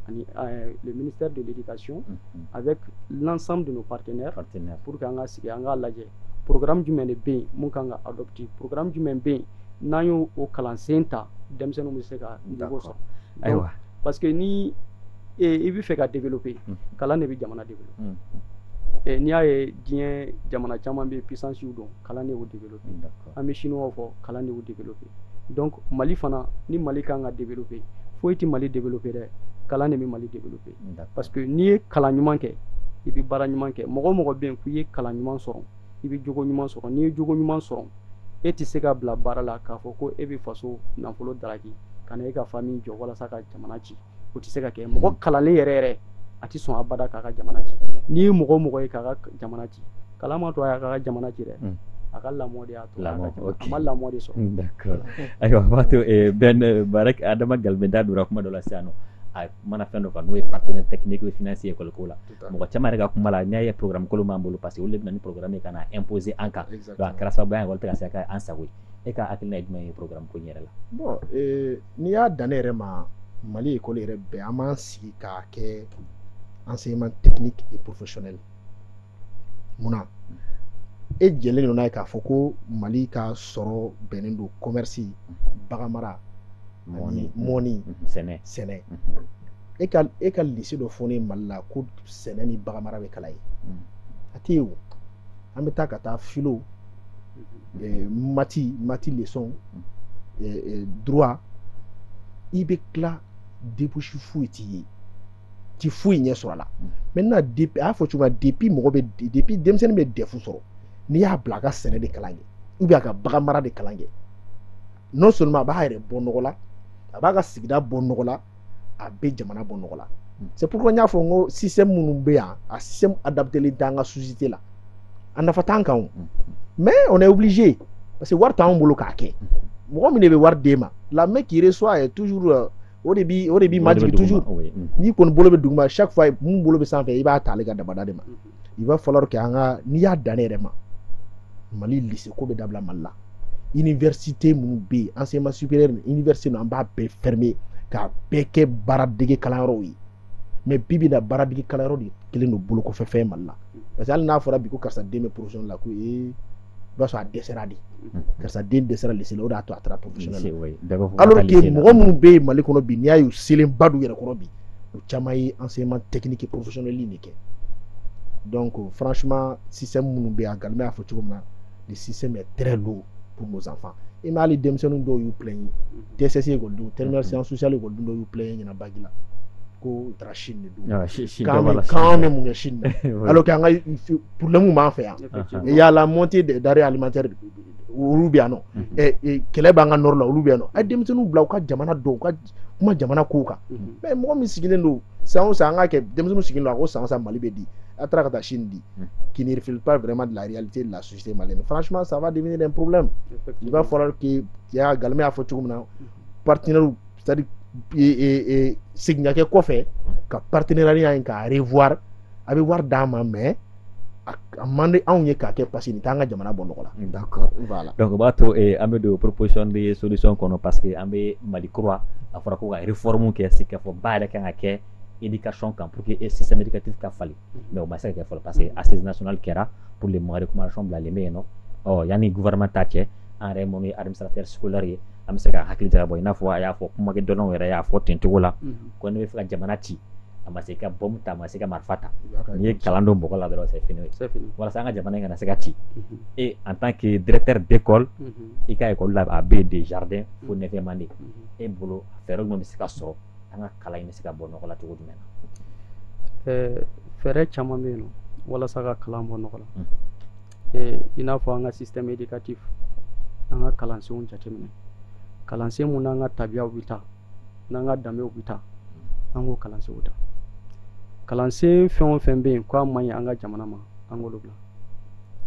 ani le ministère de l'éducation avec l'ensemble de nos partenaires pour que an ka sigi an k'a lajɛ programme jumɛn de bɛ yen mun kan ka adopter programme jumɛn bɛ yen n'an y'o kalansen ta denmisɛnninw bɛ se ka niveau sɔrɔ donc parce que ni i bɛ fɛ ka développer kalan de bɛ jamana développer n'i y'a ye diɲɛ jamana caman bɛ puissance y'u dɔn kalan de y'o développer an bɛ chinois fɔ kalan de y'o développer donc Mali fana ni Mali kan ka développer foyi tɛ Mali développer dɛ kalan de bɛ Mali développer parce que n'i ye kalan ɲuman kɛ i bɛ baara ɲuman kɛ mɔgɔ o mɔgɔ bɛ yen k'i ye kalan ɲuman sɔrɔ i bɛ jogo ɲuman sɔrɔ n'i ye jogo ɲuman sɔrɔ e tɛ se ka bila baara la k'a fɔ ko e bɛ faso nafolo daraki ka na e ka famille jɔ walasa ka jamana ci o tɛ se ka kɛ mɔgɔ kalanlen yɛrɛ yɛrɛ a tɛ sɔn abada k'a ka jamana ci n'i ye mɔgɔ o mɔgɔ ye k'a ka jamana ci kalan ma to a y'a ka jamana ci dɛ a ka lamɔ de y'a to a ma lamɔ de sɔrɔ. D'accord ayiwa b'a to Ben Barak Adama Galme da donna kuma dɔ la sisan nɔ a mana fɛn dɔ kan n'o ye partenaire technique et financier école ko la mɔgɔ caman yɛrɛ ka kuma la n'i y'a ye programme kolon b'an bolo parce que olu de bɛ na ni programme ye ka na imposer an kan donc a kɛra sababu ye ekɔli tɛ ka se ka an sago ye e ka hakilina ye jumɛn ye programme ko in yɛrɛ la. bon n'i y'a dan ne yɛrɛ ma Mali école yɛrɛ bɛɛ an b'an sigi k'a kɛ enseignement technique et professionnel munna e jɛlen don n'a ye k'a fɔ ko Mali ka sɔrɔ bɛnnen don commerce baganmara ani mɔni sɛnɛ e ka lycée dɔ fɔ ne Mali la ko sɛnɛ ni baganmara bɛ kalan ye a tɛ yen o an bɛ taa ka taa philo mati leçon droit i bɛ tila débouche foyi t'i ye ti foyi ɲɛ sɔrɔ a la maintenant depuis a y'a fɔ cogo min depuis mɔgɔ bɛ depuis denmisɛnnin bɛ DEF sɔrɔ n'i y'a bila a ka sɛnɛ de kalan kɛ ou bien a ka baganmara de kalan kɛ non seulement a b'a yɛrɛ bɔ nɔgɔ la a b'a ka sigida bɔ nɔgɔ la a bɛ jamana bɔ nɔgɔ la c'est pourquoi n y'a fɔ n ko système minnu bɛ yan a système adaptélen tɛ an ka société la a nafa t'an kan o mais on est obligé parce que wari t'anw bolo k'a kɛ mɔgɔ min de bɛ wari d'e ma la main qui reçoit est toujours o de bi majigi toujours n'i kɔni bolo bɛ duguma chaque fois mun bolo bɛ sanfɛ i b'a ta ale ka dabada de ma il va falloir que an ka n'i y'a dan ne yɛrɛ ma Mali lycée ko bɛ dabila Mali la université minnu bɛ yen enseignement supérieur université ninnu an b'a bɛɛ fermer k'a bɛɛ kɛ baaradege kalanyɔrɔw ye mais bibi na baaradege kalanyɔrɔ de kelen don bolo kɔfɛ fɛn Mali la parce que hali n'a fɔra bi ko karisa den bɛ professionnel la ko i b'a sɔrɔ a dɛsɛra de karisa den dɛsɛra lycée la o de y'a to a taara professionnel alors que mɔgɔ minnu bɛ yen Mali kɔnɔ bi n'i y'a ye u selenba d'u yɛrɛ kɔrɔ bi u caman ye enseignement technique et professionnel de kɛ donc franchement système minnu bɛ yen a Galme y'a fɔ cogo min na le système est très lourd pour nos enfants i ma hali denmisɛnninw dɔw y'u plaigner TSS école terminale sciences sociales école dɔw y'u plaigner ɲina bagi la ko taara Chine de Quand même mun kɛ Chine na alors que an ka problème b'an fɛ yan il y a la montée des denrées alimentaires olu bɛ yan nɔ kɛlɛ b'an ka nord la olu bɛ yan nɔ a denmisɛnninw bila u ka jamana dɔn u ka kuma jamana kow kan mais mɔgɔ min sigilen don san o san an ka kɛ denmisɛnninw sigilen don a ko san o san Mali bɛ di a taara ka taa Chine di qui ne reflète pas vraiment de la réalité de la société malienne franchement ça va devenir un problème il va falloir que Galmé y'a fɔ cogo min na partenaires c'est-à-dire segin ka kɛ kɔfɛ ka partenariat in ka revoir a bɛ wari d'an ma mais a man di anw ye k'a kɛ parce que nin t'an ka jamana bɔ nɔgɔ la. D'accord. Voilà. Donc o b'a to an bɛ don proposition de solution kɔnɔ parce que an bɛ Mali kura a fɔra ko ka réforme kɛ c'est k'a fɔ ba yɛrɛ kan ka kɛ éducation kan pour que système éducatif ka falen mais o ma se ka kɛ fɔlɔ parce que assise nationale kɛra pour les moyens de recommandation bilalen bɛ yen nɔ yanni gouvernement ta cɛ an yɛrɛ minnu ye administrateur scolaire ye an bɛ se ka hakili jagabɔ i n'a fɔ a y'a fɔ kumakɛ dɔnnaw yɛrɛ y'a fɔ ten cogo la ko ne bɛ fɛ ka jamana ci a ma se ka bombe ta a ma se ka marifa ta n'i ye kalan don bɔgɔ la dɔrɔn c'est fini walasa an ka jamana in kana se ka ci et en tant que directeur d'école i ka école la a bɛ des jardins fo nɛfɛman de e bolo fɛɛrɛ jumɛn bɛ se ka sɔrɔ an ka kalan in bɛ se ka bɔ nɔgɔ la cogo jumɛn na fɛɛrɛ caman bɛ yen nɔ walasa ka kalan bɔ nɔgɔ la i n'a fɔ an ka système éducatif an ka kalansenw jateminɛ kalansen mun n'an ka tabiyaw bɛ taa n'an ka danbew bɛ taa an k'o kalansenw ta kalansen fɛn o fɛn bɛ yen k'a man ɲi an ka jamana ma an k'olu bila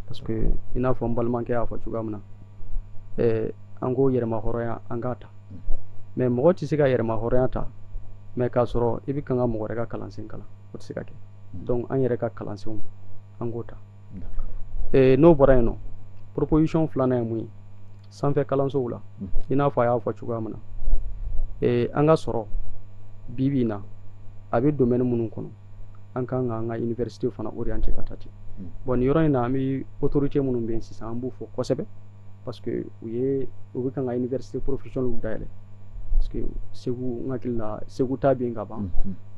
parce que i n'a fɔ n balimakɛ y'a fɔ cogoya min na an k'o yɛrɛma hɔrɔnya an k'a ta mais mɔgɔ tɛ se ka yɛrɛma hɔrɔnya ta mais k'a sɔrɔ i bɛ kan ka mɔgɔ wɛrɛ ka kalansen kalan o tɛ se ka kɛ donc an yɛrɛ ka kalansenw an k'o ta n'o bɔra yen nɔ proposition filanan ye mun ye sanfɛ kalansow la i n'a fɔ a y'a fɔ cogoya min na an ka sɔrɔ bi in na a bɛ domaine minnu kɔnɔ an kan ka an ka université fana orienté ka taa ten bon nin yɔrɔ in na an bɛ autorité minnu bɛ yen sisan an b'u fɔ kosɛbɛ parce que u bɛ kan ka université professionnelle dayɛlɛ parce que Segu n hakili la Segu ta bɛ yen ka ban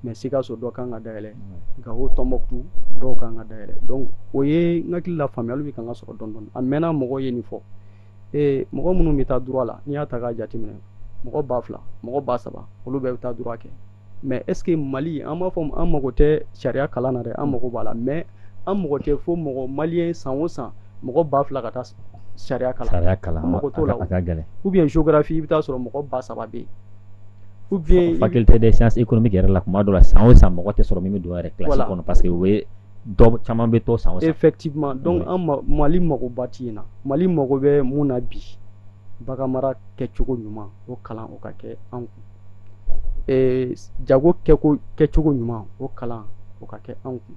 mais Sikaso dɔ kan ka dayɛlɛ Gawo Tɔnbɔkutu dɔw kan ka dayɛlɛ donc o ye n hakili la faamuyali bɛ kan ka sɔrɔ dɔɔni dɔɔni a mɛnna mɔgɔw ye nin fɔ mɔgɔ minnu bɛ taa droit la n'i y'a ta k'a jateminɛ mɔgɔ 2000 mɔgɔ 3000 olu bɛɛ bɛ taa droit kɛ mais est ce que Mali an b'a fɔ an mago tɛ sariya kalan na dɛ an mago b'a la mais an mago tɛ fo mɔgɔ maliyɛn san o san mɔgɔ 2000 ka taa sariya kalan mago t'o la a ka gɛlɛn ou bien géographie i bɛ taa sɔrɔ mɔgɔ 3000 bɛ yen ou bien faculté des sciences économiques yɛrɛ la kuma dɔ la san o san mɔgɔ tɛ sɔrɔ min bɛ don yɛrɛ classe kɔnɔ parce que o ye dɔ caman bɛ to san o san effectivement donc an Mali mago ba tɛ yen na Mali mago bɛ mun na bi baganmara kɛcogo ɲuman o kalan o ka kɛ an kun jago kɛcogo ɲuman o kalan o ka kɛ an kun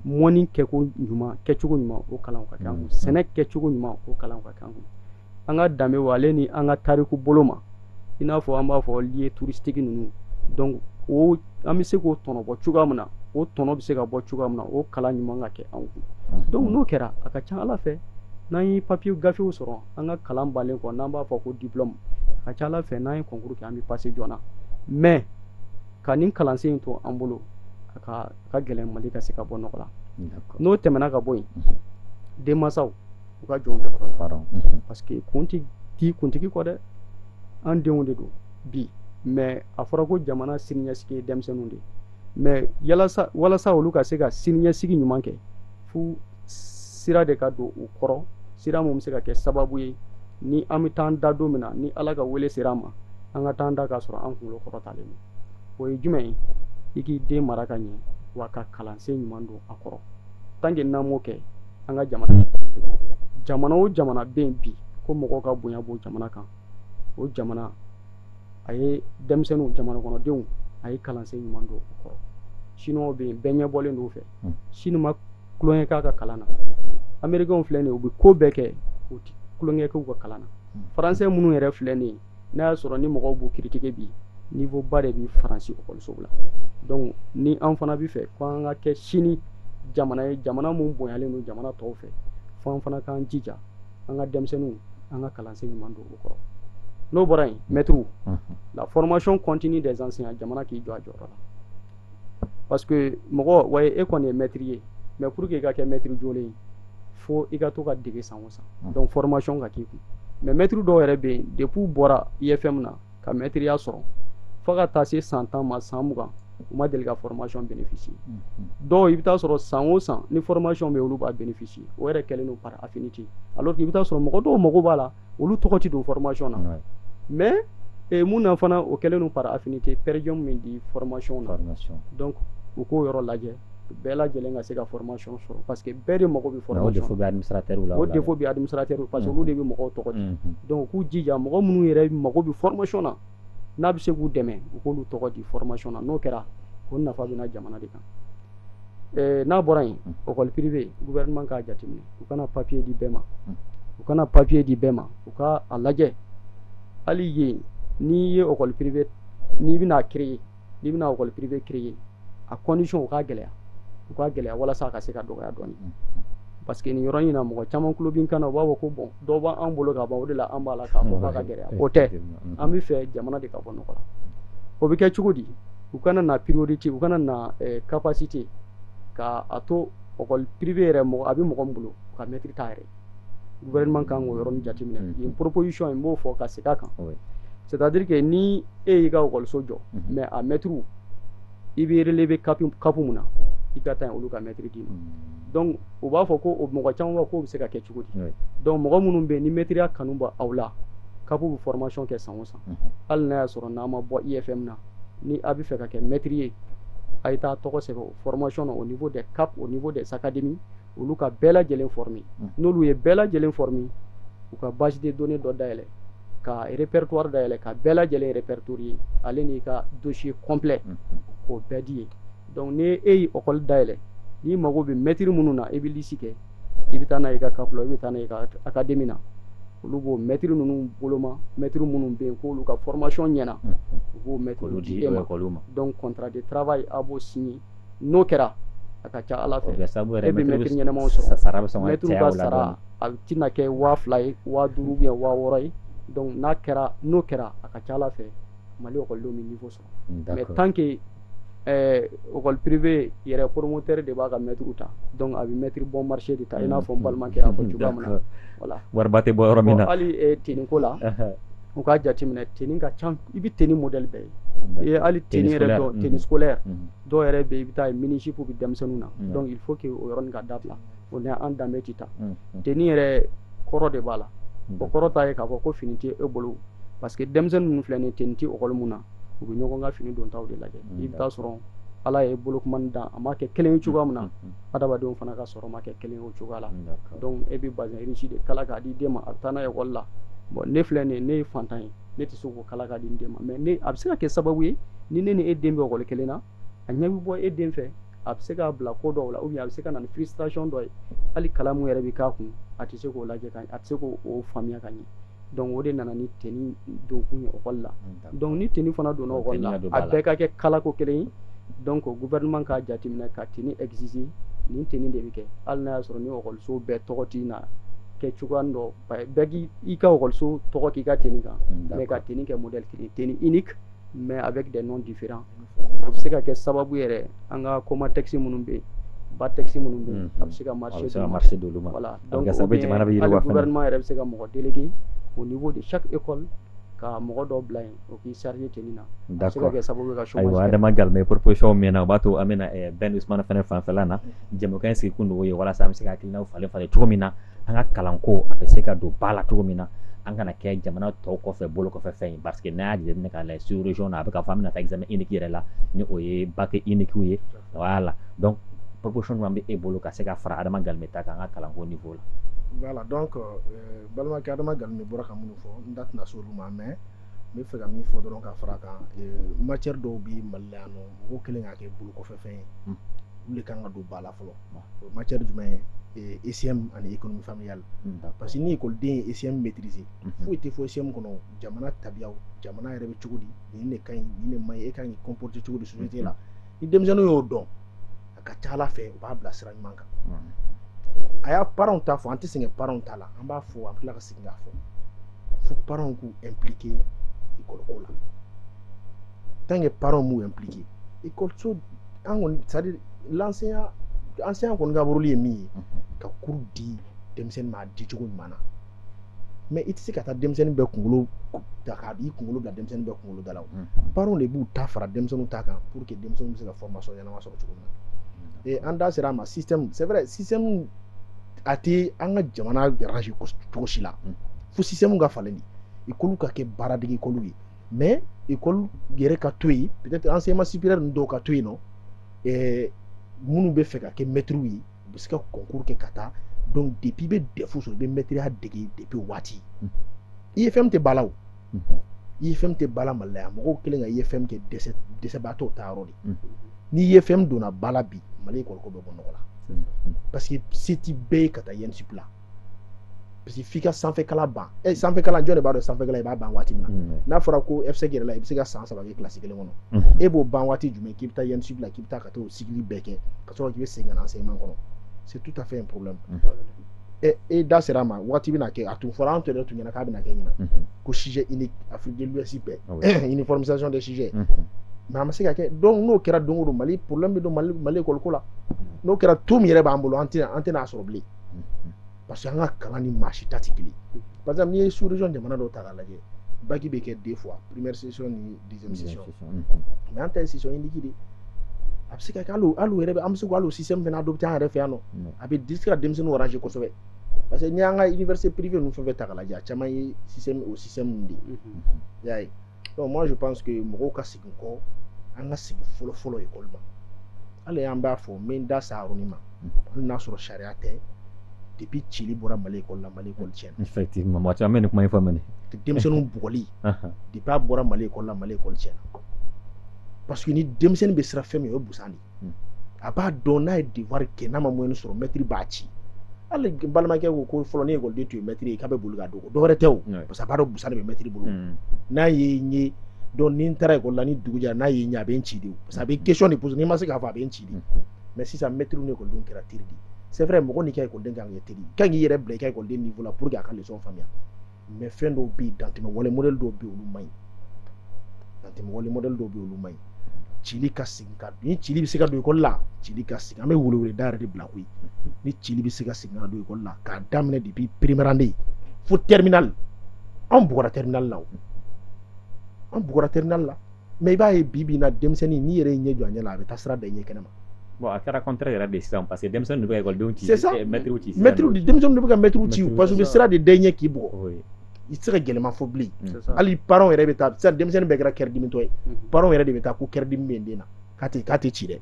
mɔni kɛcogo ɲuman o kalan o ka kɛ an kun sɛnɛ kɛcogo ɲuman o kalan o ka kɛ an kun an ka danbew ale ni an ka tariku bolo ma i n'a fɔ an b'a fɔ lieu touristique ninnu donc o an bɛ se k'o tɔnɔ bɔ cogoya min na o tɔnɔ bɛ se ka bɔ cogoya min na o kalan ɲuman ka kɛ an kun donc n'o kɛra a ka ca Ala fɛ n'an ye papier gafew sɔrɔ an ka kalan balen kɔ n'an b'a fɔ ko diplôme a ka ca Ala fɛ n'an ye concours kɛ an bɛ passer joona mais ka nin kalansen in to an bolo a ka gɛlɛn Mali ka se ka bɔ nɔgɔ la n'o tɛmɛna ka bɔ yen denmansaw u ka jɔ u jɔyɔrɔ la parce que kun tɛ di kuntigi kɔ dɛ an denw de don bi mais a fɔra ko jamana siniɲɛsigi ye denmisɛnninw de mais walasa olu ka se ka siniɲɛsigi ɲuman kɛ fo sira de ka don u kɔrɔ sira mun bɛ se ka kɛ sababu ye ni an bɛ taa an da don min na ni Ala ka wele sera an ma an ka taa an da k'a sɔrɔ an kunkolo kɔrɔ talen don o ye jumɛn ye i k'i den mara ka ɲɛ wa ka kalansen ɲuman don a kɔrɔ tant que n'an m'o kɛ an ka jamana o jamana bɛ yen bi ko mɔgɔw ka bonya b'o jamana kan o jamana a ye denmisɛnninw jamana kɔnɔdenw a ye kalansen ɲuman don o kɔrɔ chinois bɛ yen bɛɛ ɲɛbɔlen don o fɛ Chine ma kulonkɛ k'a ka kalan na américains filɛ nin ye u bɛ ko bɛɛ kɛ u tɛ kulonkɛ kɛ u ka kalan na français minnu yɛrɛ filɛ nin ye n'a y'a sɔrɔ ni mɔgɔw b'u critiquer bi niveau ba de bɛ faransi ekɔlisow la donc ni an fana bɛ fɛ ko an ka kɛ sini jamana ye jamana mun bonyalen don jamana tɔw fɛ fo an fana k'an jija an ka denmisɛnninw an ka kalansen ɲuman don o kɔrɔ n'o bɔra yen maîtres la formation continue des enseignants jamana k'i jɔ a jɔyɔrɔ la parce que mɔgɔ wa e kɔni ye maître ye mais pour que i ka kɛ maître jɔlen fo i ka to ka dege san o san donc formation ka k'i kun mais maître dɔw yɛrɛ bɛ yen depuis u bɔra IFM na ka maîtriya sɔrɔ fo ka taa se san 10 ma san 20 u ma deli ka formation bénéficier dɔw i bɛ taa sɔrɔ san o san ni formation bɛ olu b'a bénéficier o yɛrɛ kɛlen don par affinité alors que i bɛ taa sɔrɔ mɔgɔ dɔw mago b'a la olu tɔgɔ ti don formation na mais mun na fana o kɛlen don par affinité per diem min di formation na donc u k'o yɔrɔ lajɛ bɛɛ lajɛlen ka se ka formation sɔrɔ parce que bɛɛ de mago bɛ formation o défaut bɛ administrateur la o défaut bɛ administrateur parce que olu de bɛ mɔgɔw tɔgɔ di donc k'u jija mɔgɔ minnu yɛrɛ mago bɛ formation na n'a bɛ se k'u dɛmɛ u k'olu tɔgɔ di formation na n'o kɛra o nafa bɛ na jamana de kan n'a bɔra yen école privée gouvernement k'a jateminɛ u kana papier di bɛɛ ma u kana papier di bɛɛ ma u ka a lajɛ hali yen n'i ye école privée n'i bɛna créer n'i bɛna école privée créer a condition u k'a gɛlɛya walasa a ka se ka dɔgɔya dɔɔni parce que nin yɔrɔ in na mɔgɔ caman tulo bɛ n kan na u b'a fɔ ko bon dɔw b'an bolo ka ban o de la an b'a la k'a fɔ k'a ka gɛlɛya o tɛ an bɛ fɛ jamana de ka bɔ nɔgɔ la o bɛ kɛ cogo di u kana na priorité u kana na capacité ka a to école privée yɛrɛ mɔgɔ a bɛ mɔgɔ min bolo ka maître t'a yɛrɛ gouvernement kan k'o yɔrɔnin jateminɛ yen proposition in n b'o fɔ ka segin a kan c'est à dire que ni e y'i ka école so jɔ mais a maître i bɛ relever cap mun na i ka taa olu ka maître d'i ma donc u b'a fɔ ko o mɔgɔ caman b'a k'o bɛ se ka kɛ cogo di donc mɔgɔ minnu bɛ yen ni maître ya kanu bɛ aw la cap bɛ formation kɛ san o san hali n'a y'a sɔrɔ n'a ma bɔ IFM na ni a bɛ fɛ ka kɛ maître ye a ye taa tɔgɔ sɛbɛn formation na au niveau des cap au niveau des académies olu ka bɛɛ lajɛlen former n'olu ye bɛɛ lajɛlen former u ka base de données dɔ dayɛlɛ ka répertoire dayɛlɛ ka bɛɛ lajɛlen répertorier ale n'i ka dossier complet k'o bɛɛ di ye donc ni e ye école dayɛlɛ n'i mago bɛ maître minnu na i bɛ liste kɛ i bɛ taa n'a ye i ka cap la i bɛ taa n'a ye i ka académie na olu b'o maître ninnu boloma maître minnu bɛ yen k'olu ka formation ɲɛna u b'o maître di e ma donc contrat de travail a b'o signer n'o kɛra a ka ca ala fɛ e bɛ maître ɲɛnamaw sɔrɔ maître ka sara a tɛna kɛ 2000 ye 5000 ou bien 6000 ye donc n'o kɛra a ka ca ala fɛ mali écoledenw bɛ niveau sɔrɔ mais tant que école privée yɛrɛ promoteur de b'a ka maître ta donc a bɛ maître bon marché de ta i n'a fɔ n balimakɛ y'a fɔ cogoya min na voilà wariba tɛ bɔ yɔrɔ min na hali tennis ko la u k'a jateminɛ tennis ka ca i bɛ tennis modèle bɛɛ ye i ye hali tennis yɛrɛ dɔn tennis scolaire dɔw yɛrɛ bɛ yen i bɛ taa miniship bɛ denmisɛnninw na donc il faut que o yɔrɔnin ka dabila o ni an danbe tɛ taa tennis yɛrɛ kɔrɔ de b'a la o kɔrɔ t'a ye k'a fɔ ko fini tɛ e bolo parce que denmisɛnnin ninnu filɛ nin ye tennis tɛ école mun na u bɛ ɲɔgɔn ka fini dontaw de lajɛ i bɛ taa sɔrɔ ala ye bolokumani da a ma kɛ kelen ye cogoya min na adamadenw fana ka sɔrɔ ma kɛ kelen ye o cogoya la donc e bɛ bazin riche de kala k'a di den ma a bɛ taa n'a ye école la bon ne filɛ nin ye ne ye fantan ye ne tɛ se k'o kala k'a di n den ma mais a bɛ se ka kɛ sababu ye ni ne ni e den bɛ école kelen na a ɲɛ bɛ bɔ e den fɛ a bɛ se k'a bila ko dɔw la ou bien a bɛ se ka na ni frustration dɔ ye hali kalan mun yɛrɛ bɛ k'a kun a tɛ se k'o lajɛ ka ɲɛ a tɛ se k'o faamuya ka ɲɛ donc o de nana ni tennis donkun ye école la donc ni tennis fana donna école la a bɛɛ ka kɛ kalako kelen ye donc gouvernement k'a jateminɛ ka tennis exiger nin tennis de bɛ kɛ hali n'a y'a sɔrɔ ni école bɛɛ tɔgɔ t'i na kɛ cogoya dɔ bɛɛ k'i ka école tɔgɔ k'i ka tennis kan mais ka tennis kɛ modèle kelen tennis unique mais avec des noms différents o bɛ se ka kɛ sababu yɛrɛ an ka coma texte minnu bɛ yen ba texte minnu bɛ yen a bɛ se ka marché d'olu ma voilà donc hali gouvernement yɛrɛ bɛ se ka mɔgɔ délégué au niveau de chaque école ka mɔgɔ dɔ bila yen o k'i chargé tennis na a bɛ se ka kɛ sababu ye ka chômage ayiwa Adama Galme proposition min na o b'a to an bɛna Ben Usumana fana fanfɛla na jɛmukan in sigi kun de y'o ye walasa an bɛ se ka hakilinaw falen falen cogo min na an ka kalanko a bɛ se ka don ba la cogo min na an kana kɛ jamana tɔw kɔfɛ bolo kɔfɛ fɛn ye parce que n'a y'a jateminɛ k'a lajɛ sur région na a bɛ k'a fɔ an bɛna taa examen unique yɛrɛ la ni o ye bac unique ye voilà donc proposition min bɛ e bolo ka se ka fara Adama Galme ta kan an ka kalanko niveau la. Voilà donc balimakɛ Adama Galme bɔra ka minnu fɔ n da tɛna s'olu ma mais n bɛ fɛ ka min fɔ dɔrɔn ka fara kan matière dɔw bɛ Mali la yan nɔ mɔgɔw kɛlen k'a kɛ bolo kɔfɛ fɛn ye olu de kan ka don ba la fɔlɔ o matière jumɛn ye ECM ani économie familiale parce que ni écoleden ye ECM maîtriser foyi tɛ fɔ ECM kɔnɔ jamana tabiyaw jamana yɛrɛ bɛ cogo di nin de ka ɲi nin de man ɲi e kan k'i comporter cogo di société la ni denmisɛnninw y'o dɔn a ka ca Ala fɛ u b'a bila sira ɲuman kan. A y'a parents ta fɔ an tɛ sɛgɛn parents ta la an b'a fɔ an tila ka segin k'a fɔ fo parents k'u impliquer école ko la tant que parents m'u impliquer école so an kɔni c'est à dire enseignant kɔni ka rôle ye min ye ka cours di denmisɛnnin ma a di cogo ɲuman na mais i tɛ se ka taa denmisɛnnin bɛɛ kunkolo ta k'a di kunkolo bila denmisɛnnin bɛɛ kunkolo da la o parents de b'u ta fara denmisɛnninw ta kan pour que denmisɛnninw bɛ se ka formation ɲɛnama sɔrɔ cogo min na et an da sera a ma système c'est vrai système a tɛ an ka jamana range cogo si la fo système ka falen de école ka kɛ baaradege école ye mais école yɛrɛ ka to yen peut-être enseignement supérieur ninnu dɔw ka to yen nɔ minnu bɛ fɛ ka kɛ maître ye u bɛ se ka concours kɛ ka taa donc depuis i bɛ DEF sɔrɔ i bɛ maître ya dege depuis waati IFM tɛ bala o IFM tɛ bala Mali la yan mɔgɔw kɛlen ka IFM kɛ dɛsɛbaatɔw ta yɔrɔ de ni IFM donna bala bi Mali école ko bɛ bɔ nɔgɔ la parce que se t'i bɛɛ ye ka taa INSUP la parce que f'i ka sanfɛkalan ban sanfɛkalan jɔn de b'a dɔn sanfɛkalan i b'a ban waati min na n'a fɔra ko FSEC yɛrɛ la i bɛ se ka san 3 kɛ classe kelen kɔnɔ e b'o ban waati jumɛn k'i bɛ taa INSUP la k'i bɛ taa ka t'o cycle bɛɛ kɛ ka sɔrɔ k'i bɛ segin ka na enseignement kɔnɔ c'est tout à fait un problème e da sera a ma waati bɛna kɛ a tun fɔra an tun yɛrɛ tun ɲɛna k'a bɛna kɛ ɲina ko sujet unique Afrique de l'Ouest bɛɛ uniformisation des sujets mais a ma se ka kɛ donc n'o kɛra don o don Mali problème bɛ don Mali école ko la n'o kɛra tout min yɛrɛ b'an bolo an tɛna a sɔrɔ bilen parce que an ka kalan ni maa si ta tɛ kelen par exemple n'i ye sous région jamana dɔw ta k'a lajɛ bac bɛ kɛ 2 fois première session ni deuxième session mais an ta ye session unique de a bɛ se ka kɛ hali yɛrɛ bɛ an bɛ se k'o système fana adopté an yɛrɛ fɛ yan nɔ a bɛ se ka denmisɛnninw arranger kosɛbɛ parce que n'i y'an ka université privée ninnu fɛn fɛn ta k'a lajɛ a caman ye système de ye y'a ye donc moi je pense que mɔgɔw ka segin kɔ an ka segin fɔlɔ école ma hali an b'a fɔ n bɛ n da sa yɔrɔnin ma hali n'a sɔrɔ sariya tɛ depuis cili bɔra Mali école la Mali école tiɲɛna effectivement mɔgɔ caman bɛ nin kuma in faamu denmisɛnninw bugɔli depuis a bɔra Mali école la Mali école tiɲɛna parce que ni denmisɛnnin bɛ siran fɛn min o ye busan de a b'a dɔn n'a ye devoir kɛ n'a ma moyen sɔrɔ maître b'a ci hali balimakɛ ko fɔlɔ ni école tun ye maître ye k'a bɛ boli ka dogo dɔ wɛrɛ tɛ o parce que a b'a dɔn busan de bɛ maître bolo n'a ye n ye donc ni n taara école la ni dugu jɛra n'a ye n ye a bɛ n ci de parce que a bɛ question de poser n'i ma se k'a fɔ a bɛ n ci de mais sisan maître ni écoledenw kɛra teri de c'est vrai mɔgɔ n'i ka écoleden kan ka kɛ teri kan k'i yɛrɛ bila i ka écoleden niveau la pour que a ka leçon faamuya mais fɛn dɔw bɛ yen dantɛmɛ wale modèle dɔw bɛ yen olu man ɲi dantɛmɛ wale modèle dɔw bɛ yen olu man ɲi cili ka segin ka ni cili bɛ se ka don école la cili ka segin an bɛ weleweleda yɛrɛ de bila koyi ni cili bɛ se ka segin ka don école la k'a daminɛ depuis première année fo terminale anw bugɔra terminale la o an bugɔra terminale la mais i b'a ye bi in na denmisɛnnin n'i yɛrɛ y'i ɲɛ jɔ a ɲɛ la a bɛ taa sira da i ɲɛ kɛnɛ ma bon a kɛra contraire yɛrɛ de sisan parce que denmisɛnnin de bɛ écoledenw ci c'est ça maîtriw ci denmisɛnninw de bɛ ka maîtriw ci parce que u bɛ sira de da i ɲɛ k'i bugɔ i tɛ se ka gɛlɛma fɔ bilen hali parents yɛrɛ bɛ taa sisan denmisɛnnin bɛɛ kɛra kɛrɛ dimitɔ ye parents yɛrɛ de bɛ taa ko kɛrɛ dimi bɛ n den na k'a tɛ ci dɛ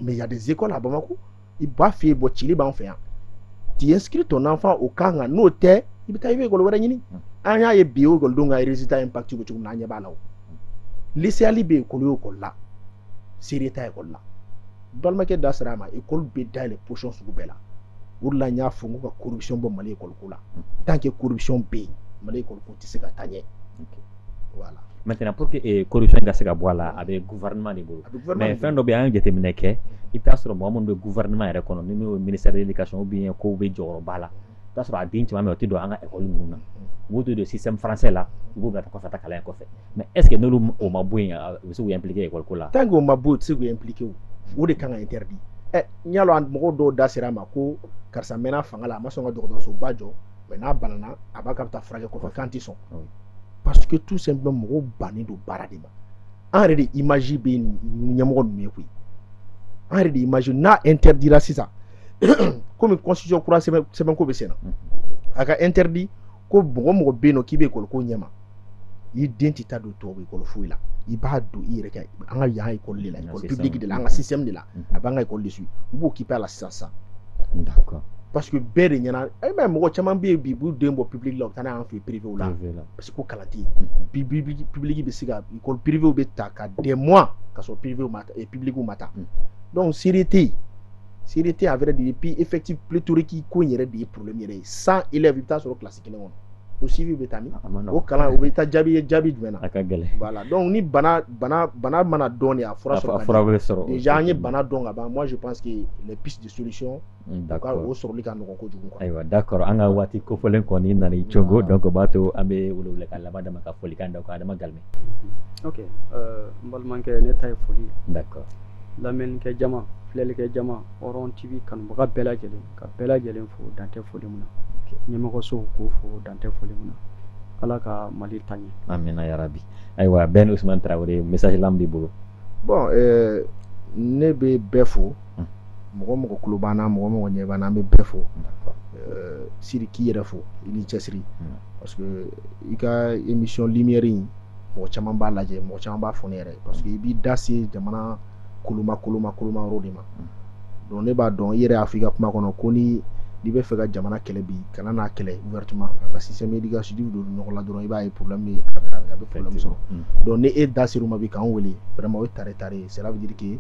mais il y a des écoles à Bamako i b'a f'i ye bon cili b'an fɛ yan tu inscris ton enfant au kan kan n'o tɛ i bɛ taa i bɛ école wɛrɛ ɲini an y'a ye bi o écoledenw ka résultat impact bɛ cogo min na an ɲɛ b'a la o lycéali bɛ école o école la seere ta école la balimakɛ da sera a ma école bɛ dayɛlɛ position sugu bɛɛ la o de la n y'a fɔ n ko ka corruption bɔ Mali école ko la tant que corruption bɛ yen Mali école ko tɛ se ka taa ɲɛ voilà. Maintenant pour que corruption ka se ka bɔ a la a bɛ gouvernement de bolo mais fɛn dɔ bɛ yen an ye jateminɛ kɛ i bɛ taa sɔrɔ mɔgɔ minnu bɛ gouvernement yɛrɛ kɔnɔ ni n'o ye ministère de l'éducation ou bien kow bɛ jɔyɔrɔba la i bɛ taa sɔrɔ a den caman bɛ yen o tɛ don an ka école ninnu na u b'o to don système français la u b'o bila ka kɔfɛ ta kalan kɔfɛ mais est ce que n'olu o ma bɔ yen u bɛ se k'u impliquer école ko la tant que o ma bɔ yen u tɛ se k'u impliquer o de kan ka interdit n y'a dɔn mɔgɔw dɔw da sera a ma ko karisa mɛnna fanga la a ma sɔn ka dɔgɔtɔrɔsoba jɔ mais n'a banana a b'a k'a bɛ taa furakɛ kɔfɛ k'an tɛ sɔn parce que tout simplement mɔgɔw bannen don baara de ma an yɛrɛ de image bɛ ɲɛmɔgɔ ninnu ye koyi an yɛrɛ de image n'a interdira sisan komi constitution kura sɛbɛnko bɛ sen na a ka interdit ko mɔgɔ mɔgɔ bɛ yen nɔ k'i bɛ école ko ɲɛma i den tɛ taa don tubabu école foyi la i b'a don i yɛrɛ kɛ an ka yan école de la école publique de la an ka système de la a b'an ka école de suit i b'o kipɛ a la sisan d'accord parce que bɛɛ de ɲɛna e bɛ mɔgɔ caman bɛ yen bi b'u den bɔ public la u bɛ taa n'a y'an fɛ privé la parce que ko kalan tɛ yen public bɛ se ka école privé bɛ ta ka des mois ka sɔrɔ public ma ta donc seere tɛ yen a vrai dire puis effectif pléthorique ko in yɛrɛ de ye problème yɛrɛ ye 100 élèves i bɛ taa sɔrɔ classe kelen kɔnɔ o suivi bɛ taa min o kalan o bɛ taa jaabi jumɛn na a ka gɛlɛn voilà donc ni bana mana dɔn de a fura sɔrɔ déjà an ye bana dɔn ka ban moi je pense que les pistes de solution o sɔrɔli ka nɔgɔn kojugu quoi ayiwa d'accord an ka waati kofɔlen kɔni nana i cogo donc o b'a to an bɛ welewele ka laban dama ka folikan da ko Adama Galme ok n balimakɛ ne ta ye foli d'accord lamɛnnikɛ jama filɛlikɛ jama Oron TV kanubaga bɛɛ lajɛlen ka bɛɛ lajɛlen fo dan tɛ foli min na ɲɛmɔgɔ so k'o fo dantɛ foli min na ala ka mali ta ɲɛ amina ya rabi ayiwa Ben Ousmane Traoré message lan b'i bolo bon ne bɛ bɛɛ fo mɔgɔ mɔgɔ kulo b'an na mɔgɔ mɔgɔ ɲɛ b'an na an bɛ bɛɛ fo siri k'i yɛrɛ fo i ni cɛsiri parce que i ka émission lumière in mɔgɔ caman b'a lajɛ mɔgɔ caman b'a fɔ ne yɛrɛ parce que i b'i da se jamana koloma yɔrɔ de ma donc ne b'a dɔn i yɛrɛ y'a fɔ i ka kuma kɔnɔ ko n'i bɛ fɛ ka jamana kɛlɛ bi kana n'a kɛlɛ ouvertement a ka système éducatif don ɲɔgɔn la dɔrɔn i b'a ye problème bɛ a bɛ problème sɔrɔ donc ni e da ser'u ma bi k'an wele vraiment o ye tare ye cela veut dire que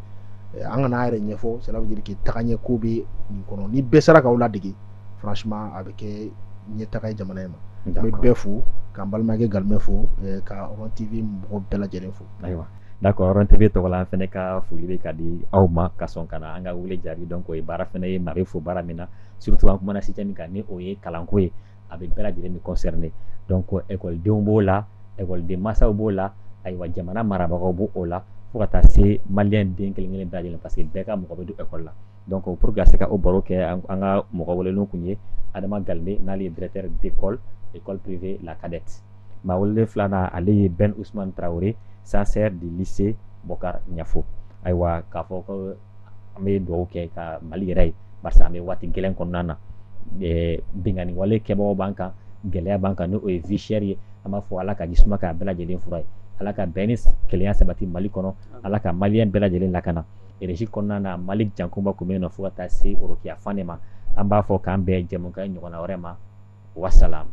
an kana yɛrɛ ɲɛfɔ cela veut dire que tagaɲɛ ko bɛ nin kɔnɔ ni bɛɛ sera k'aw ladege franchement a bɛ kɛ ɲɛtaga ye jamana in ma n bɛ bɛɛ fo k'an balimakɛ Galmɛ fo ka Oran TV mɔgɔ bɛɛ lajɛlen fo ayiwa d'accord Oran TV tɔgɔ la an fɛnɛ ka foli bɛ ka di aw ma ka sɔn ka na an ka wele jaabi donc o ye baara fɛnɛ ye maa bɛ fo baara min na surtout an kumana système kan ni o ye kalanko ye a bɛ bɛɛ lajɛlen de concerné donc ekɔlidenw b'o la ekɔliden mansaw b'o la ayiwa jamana marabagaw b'o la fo ka taa se maliyɛn den kelen-kelen bɛɛ lajɛlen parce que bɛɛ ka mɔgɔ bɛ don ekɔli la donc pour que a se ka o baro kɛ an ka mɔgɔ welelenw kun ye Adama Galmɛ n'ale ye directeur d'école école privée la cadette maa welelen filanan ale ye Ben Ousmane Traoré censeur du lycée Bokar Ɲafo ayiwa k'a fɔ ko an bɛ dugawu kɛ ka Mali yɛrɛ ye barisa an bɛ waati gɛlɛn kɔnɔna na bingani wale kɛbagaw b'an kan gɛlɛya b'an kan n'o ye vie chère ye an b'a fɔ ala ka jisuma k'a bɛɛ lajɛlen fura ye ala ka bɛn ni kelenya sabati Mali kɔnɔ ala ka maliyɛn bɛɛ lajɛlen lakana régie kɔnɔna na Mali jankunba kun bɛ yen nɔ fo ka taa se Orokiya fan de ma an b'a fɔ k'an bɛn jɛmukan ɲɔgɔnna wɛrɛ ma wasalam